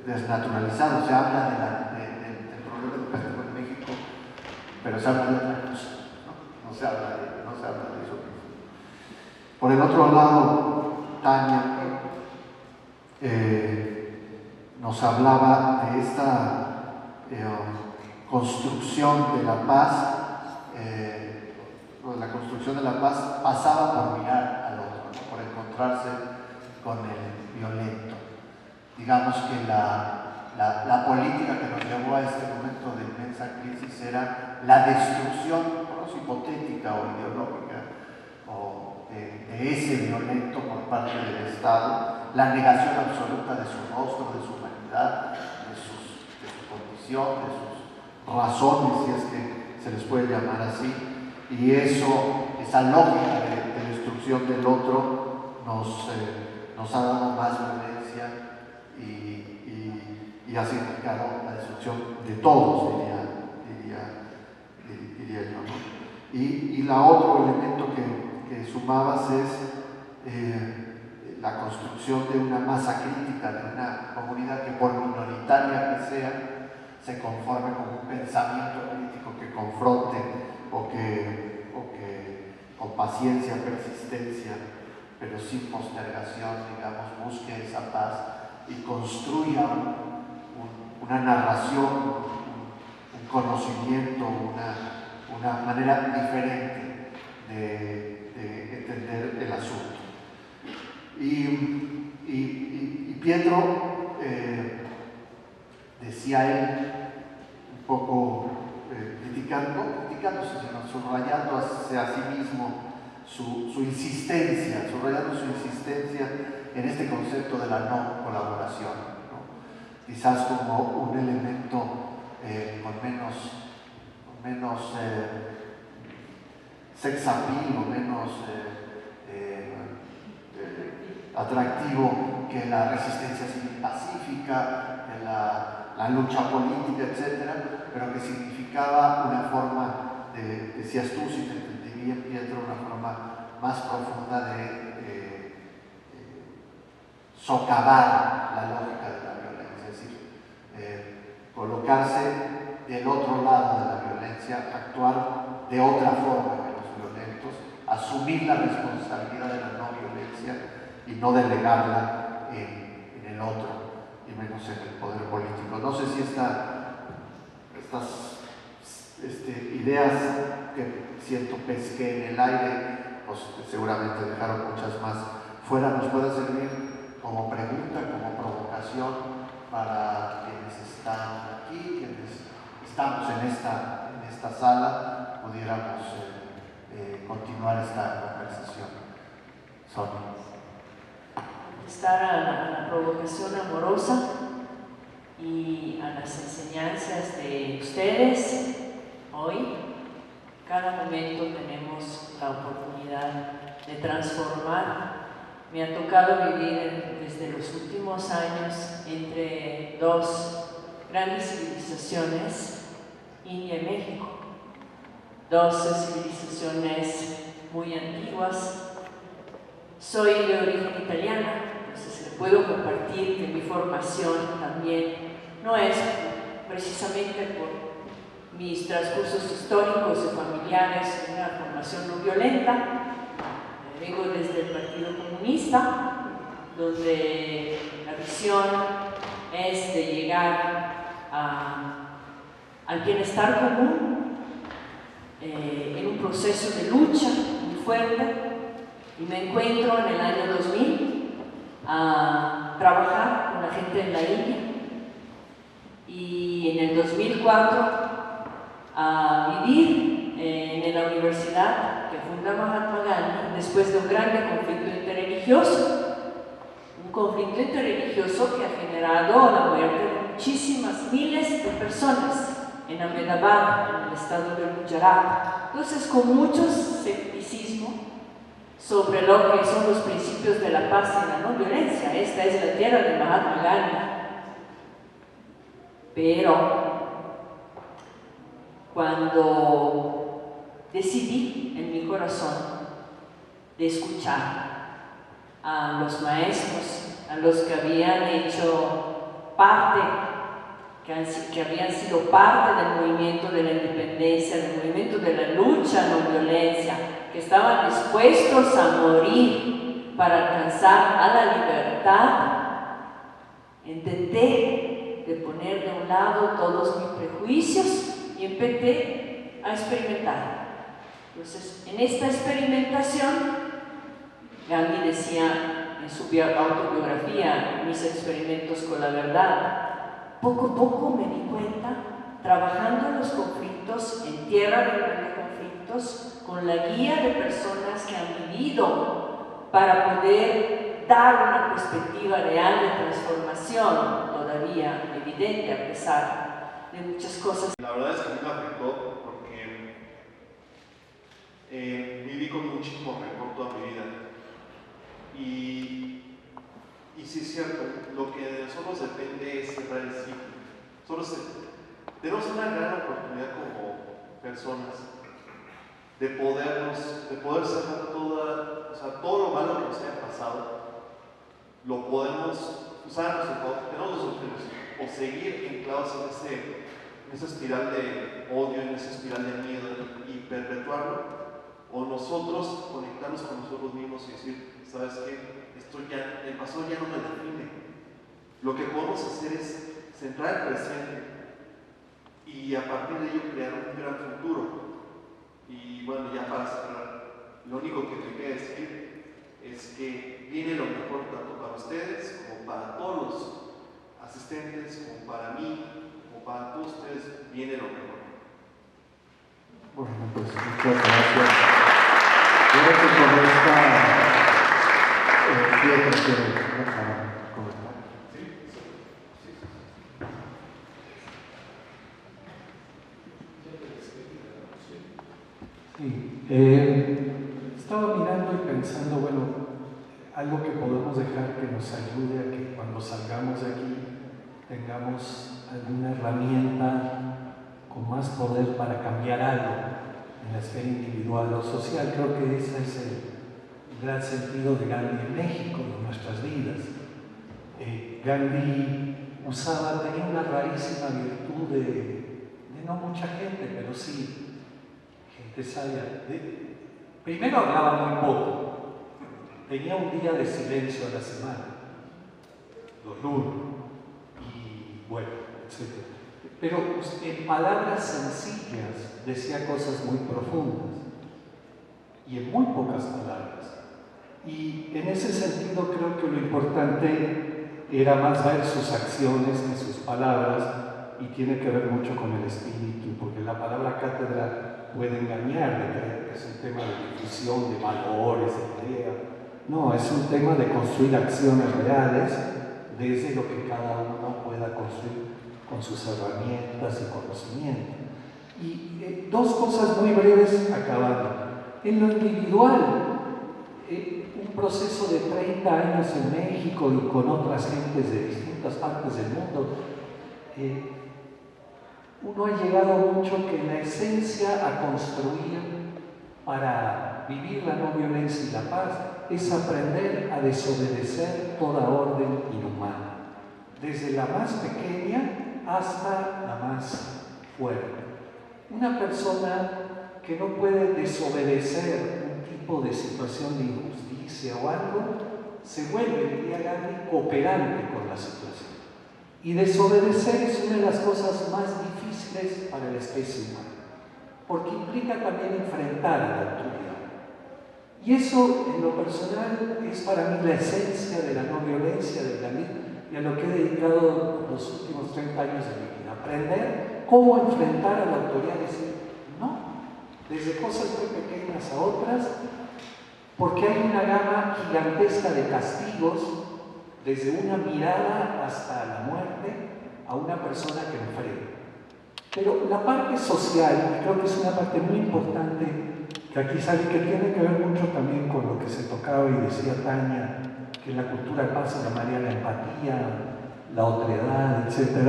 desnaturalizado. Se habla del problema educativo en México, pero se habla de otra cosa, ¿no? No se habla de eso mismo. Por el otro lado, Tania nos hablaba de esta construcción de la paz. La construcción de la paz pasaba por mirar al otro, ¿no? Por encontrarse con el violento. Digamos que la política que nos llevó a este momento de inmensa crisis era la destrucción, ¿no?, hipotética o ideológica de ese violento por parte del Estado, la negación absoluta de su rostro, de su humanidad, de su condición, de sus razones, si es que se les puede llamar así, y esa lógica de destrucción del otro nos ha dado más violencia y ha significado la destrucción de todos, diría yo, ¿no? Y la otro elemento que sumabas es la construcción de una masa crítica, de una comunidad que, por minoritaria que sea, se conforme con un pensamiento crítico que confronte o que con paciencia, persistencia, pero sin postergación, digamos, busque esa paz y construya una narración, un conocimiento, una manera diferente de entender el asunto. Y Pietro, decía él, un poco criticándose, sino subrayando hacia sí mismo su insistencia, en este concepto de la no colaboración, ¿no? Quizás como un elemento con menos sex appeal o menos atractivo que la resistencia civil pacífica, que la lucha política, etc., pero que significaba una forma, decías tú, si te entendí bien, Pietro, una forma más profunda de socavar la lógica de la violencia, es decir, colocarse del otro lado de la violencia, actuar de otra forma que los violentos, asumir la responsabilidad de la no violencia y no delegarla en el otro, y menos en el poder político. No sé si estas ideas que siento pesqué en el aire, pues seguramente dejaron muchas más fuera, nos pueden servir como pregunta, como provocación para quienes están aquí, quienes estamos en esta sala, pudiéramos continuar esta conversación. Sonia. Contestar a la provocación amorosa y a las enseñanzas de ustedes. Hoy, cada momento tenemos la oportunidad de transformar. Me ha tocado vivir desde los últimos años entre dos grandes civilizaciones, India y México. Dos civilizaciones muy antiguas. Soy de origen italiano, entonces le puedo compartir que mi formación también no es precisamente por mis transcursos históricos y familiares, una formación no violenta. Vengo desde el Partido Comunista, donde la visión es de llegar al bienestar común en un proceso de lucha muy fuerte, y me encuentro en el año 2000 trabajar con la gente en la India y en el 2004 a vivir en la universidad que funda Mahatma Gandhi después de un grande conflicto interreligioso. Un conflicto interreligioso que ha generado la muerte de muchísimas miles de personas en Ahmedabad, en el estado de Gujarat. Entonces, con mucho escepticismo sobre lo que son los principios de la paz y la no violencia. Esta es la tierra de Mahatma Gandhi. Pero cuando decidí en mi corazón de escuchar a los maestros, a los que habían hecho parte, que habían sido parte del movimiento de la independencia, del movimiento de la lucha no violencia, que estaban dispuestos a morir para alcanzar a la libertad, intenté de poner de un lado todos mis prejuicios y empecé a experimentar. Entonces, en esta experimentación, Gandhi decía en su autobiografía, mis experimentos con la verdad, poco a poco me di cuenta, trabajando en los conflictos, en tierra de grandes conflictos, con la guía de personas que han vivido para poder dar una perspectiva real de transformación, todavía evidente a pesar de muchas cosas. La verdad es que a mí me afectó porque viví con muchísimo rencor toda mi vida. Y sí es cierto, lo que de nosotros depende es cerrar el ciclo. Tenemos una gran oportunidad como personas de poder cerrar todo lo malo que nos haya pasado, lo podemos usar a nuestro favor. Tenemos dos opciones: o seguir enclavados en esa espiral de odio, en esa espiral de miedo y perpetuarlo, o nosotros conectarnos con nosotros mismos y decir, ¿sabes qué? El pasado ya no me define. Lo que podemos hacer es centrar el presente y a partir de ello crear un gran futuro. Y bueno, ya para cerrar, lo único que me queda decir es que viene lo mejor tanto para ustedes como para todos los asistentes, como para mí, como para todos ustedes, viene lo mejor. Bueno, pues muchas gracias. Creo que con esta piedra quiere comentar. Sí, estaba mirando y pensando, bueno, algo que podemos dejar que nos ayude a que cuando salgamos de aquí tengamos alguna herramienta con más poder para cambiar algo en la esfera individual o social. Creo que ese es el gran sentido de Gandhi en México, de nuestras vidas. Gandhi tenía una rarísima virtud de no mucha gente, pero sí gente sabia. Primero hablaba muy poco, tenía un día de silencio a la semana, los lunes, y bueno, etc. Pero en palabras sencillas decía cosas muy profundas y en muy pocas palabras. Y en ese sentido creo que lo importante era más ver sus acciones que sus palabras, y tiene que ver mucho con el espíritu, porque la palabra cátedra puede engañar, de creer que es un tema de difusión de valores, de ideas. No, es un tema de construir acciones reales desde lo que cada uno pueda construir con sus herramientas y conocimiento. Y dos cosas muy breves acabando. En lo individual, un proceso de 30 años en México y con otras gentes de distintas partes del mundo, uno ha llegado mucho que la esencia a construir para vivir la no violencia y la paz es aprender a desobedecer toda orden inhumana, desde la más pequeña hasta la más fuerte. Una persona que no puede desobedecer un tipo de situación de injusticia o algo, se vuelve, diría Gandhi, cooperante con la situación. Y desobedecer es una de las cosas más difíciles para la especie humana, porque implica también enfrentar a la autoridad. Y eso, en lo personal, es para mí la esencia de la no violencia de Gandhi y a lo que he dedicado los últimos 30 años de mi vida. Aprender cómo enfrentar a la autoridad y decir no, desde cosas muy pequeñas a otras, porque hay una gama gigantesca de castigos, desde una mirada hasta la muerte, a una persona que enfrenta. Pero la parte social, y creo que es una parte muy importante, que aquí sale, que tiene que ver mucho también con lo que se tocaba y decía Tania, que la cultura pasa de manera la empatía, la otredad, etc.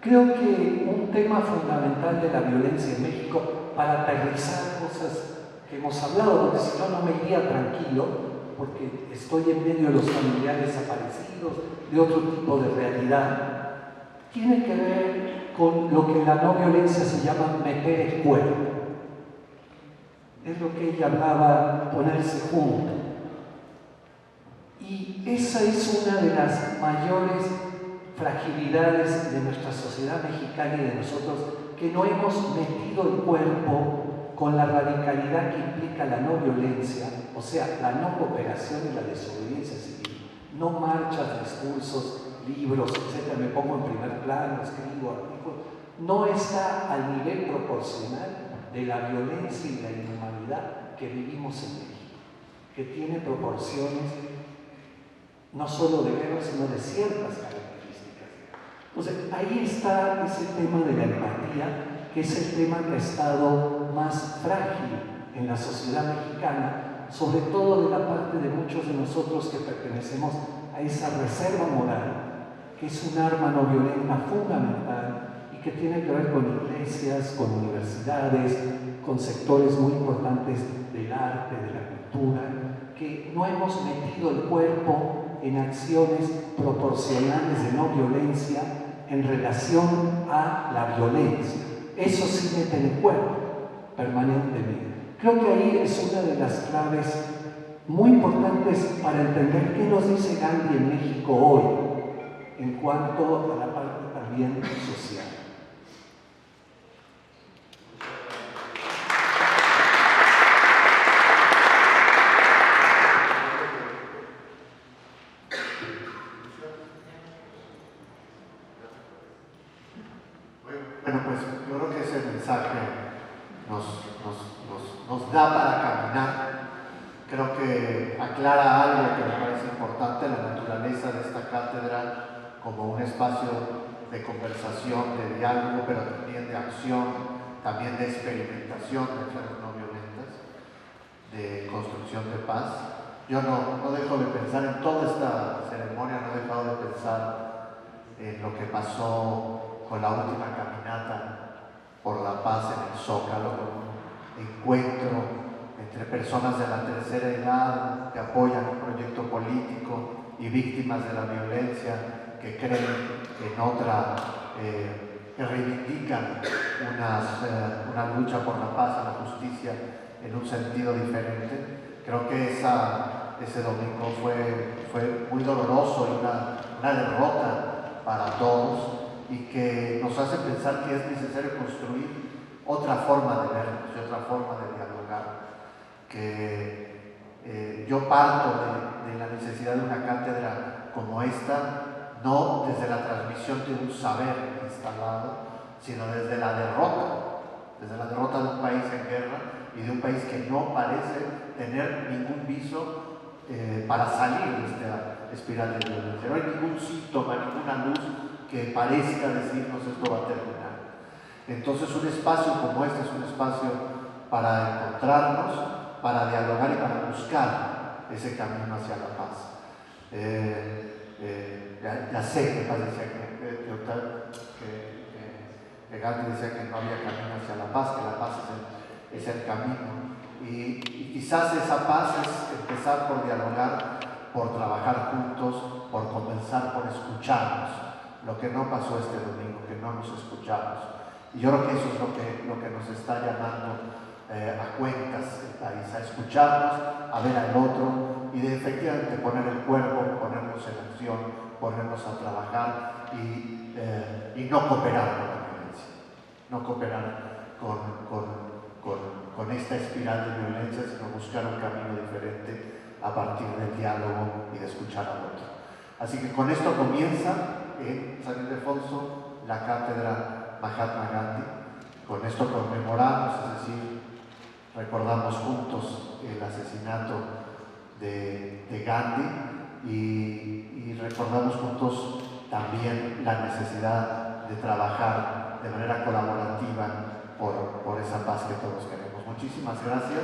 Creo que un tema fundamental de la violencia en México, para aterrizar cosas que hemos hablado, porque si no, no me iría tranquilo, porque estoy en medio de los familiares desaparecidos, de otro tipo de realidad, tiene que ver con lo que en la no violencia se llama meter el cuerpo. Es lo que ella hablaba, ponerse junto. Y esa es una de las mayores fragilidades de nuestra sociedad mexicana y de nosotros, que no hemos metido el cuerpo con la radicalidad que implica la no violencia, o sea, la no cooperación y la desobediencia civil. No marchas, discursos, libros, etc. Me pongo en primer plano, escribo artículos. No está al nivel proporcional de la violencia y la inhumanidad que vivimos en México, que tiene proporciones no solo de guerra, sino de ciertas características. Entonces, ahí está ese tema de la empatía, que es el tema que ha estado más frágil en la sociedad mexicana, sobre todo de la parte de muchos de nosotros que pertenecemos a esa reserva moral, que es un arma no violenta fundamental y que tiene que ver con iglesias, con universidades, con sectores muy importantes del arte, de la cultura, que no hemos metido el cuerpo en acciones proporcionales de no violencia en relación a la violencia. Eso sí mete el cuerpo permanentemente. Creo que ahí es una de las claves muy importantes para entender qué nos dice Gandhi en México hoy en cuanto a la parte también social. Bueno, pues yo creo que ese mensaje nos da para caminar. Creo que aclara algo que me parece importante, la naturaleza de esta cátedra como un espacio de conversación, de diálogo, pero también de acción, también de experimentación de acciones no violentas, de construcción de paz. Yo no dejo de pensar en toda esta ceremonia, no he dejado de pensar en lo que pasó con la última caminata por la paz en el Zócalo, un encuentro entre personas de la tercera edad que apoyan un proyecto político y víctimas de la violencia que creen en otra, que reivindican una lucha por la paz y la justicia en un sentido diferente. Creo que ese domingo fue muy doloroso y una derrota para todos, y que nos hace pensar que es necesario construir otra forma de vernos y otra forma de dialogar. Que yo parto de la necesidad de una cátedra como esta, no desde la transmisión de un saber instalado, sino desde la derrota de un país en guerra y de un país que no parece tener ningún viso para salir de esta espiral de violencia. No hay ningún síntoma, ninguna luz que parezca decirnos esto va a terminar. Entonces un espacio como este es un espacio para encontrarnos, para dialogar y para buscar ese camino hacia la paz. Ya sé que Gandhi decía que no había camino hacia la paz, que la paz es el camino. Y quizás esa paz es empezar por dialogar, por trabajar juntos, por comenzar por escucharnos. Lo que no pasó este domingo, que no nos escuchamos. Y yo creo que eso es lo que nos está llamando a cuentas el país, a escucharnos, a ver al otro y de efectivamente poner el cuerpo, ponernos en acción, ponernos a trabajar y no cooperar con la violencia, no cooperar con con esta espiral de violencia, sino buscar un camino diferente a partir del diálogo y de escuchar al otro. Así que con esto comienza en San Ildefonso la cátedra Mahatma Gandhi. Con esto conmemoramos, es decir, recordamos juntos el asesinato de Gandhi y recordamos juntos también la necesidad de trabajar de manera colaborativa por esa paz que todos queremos. Muchísimas gracias.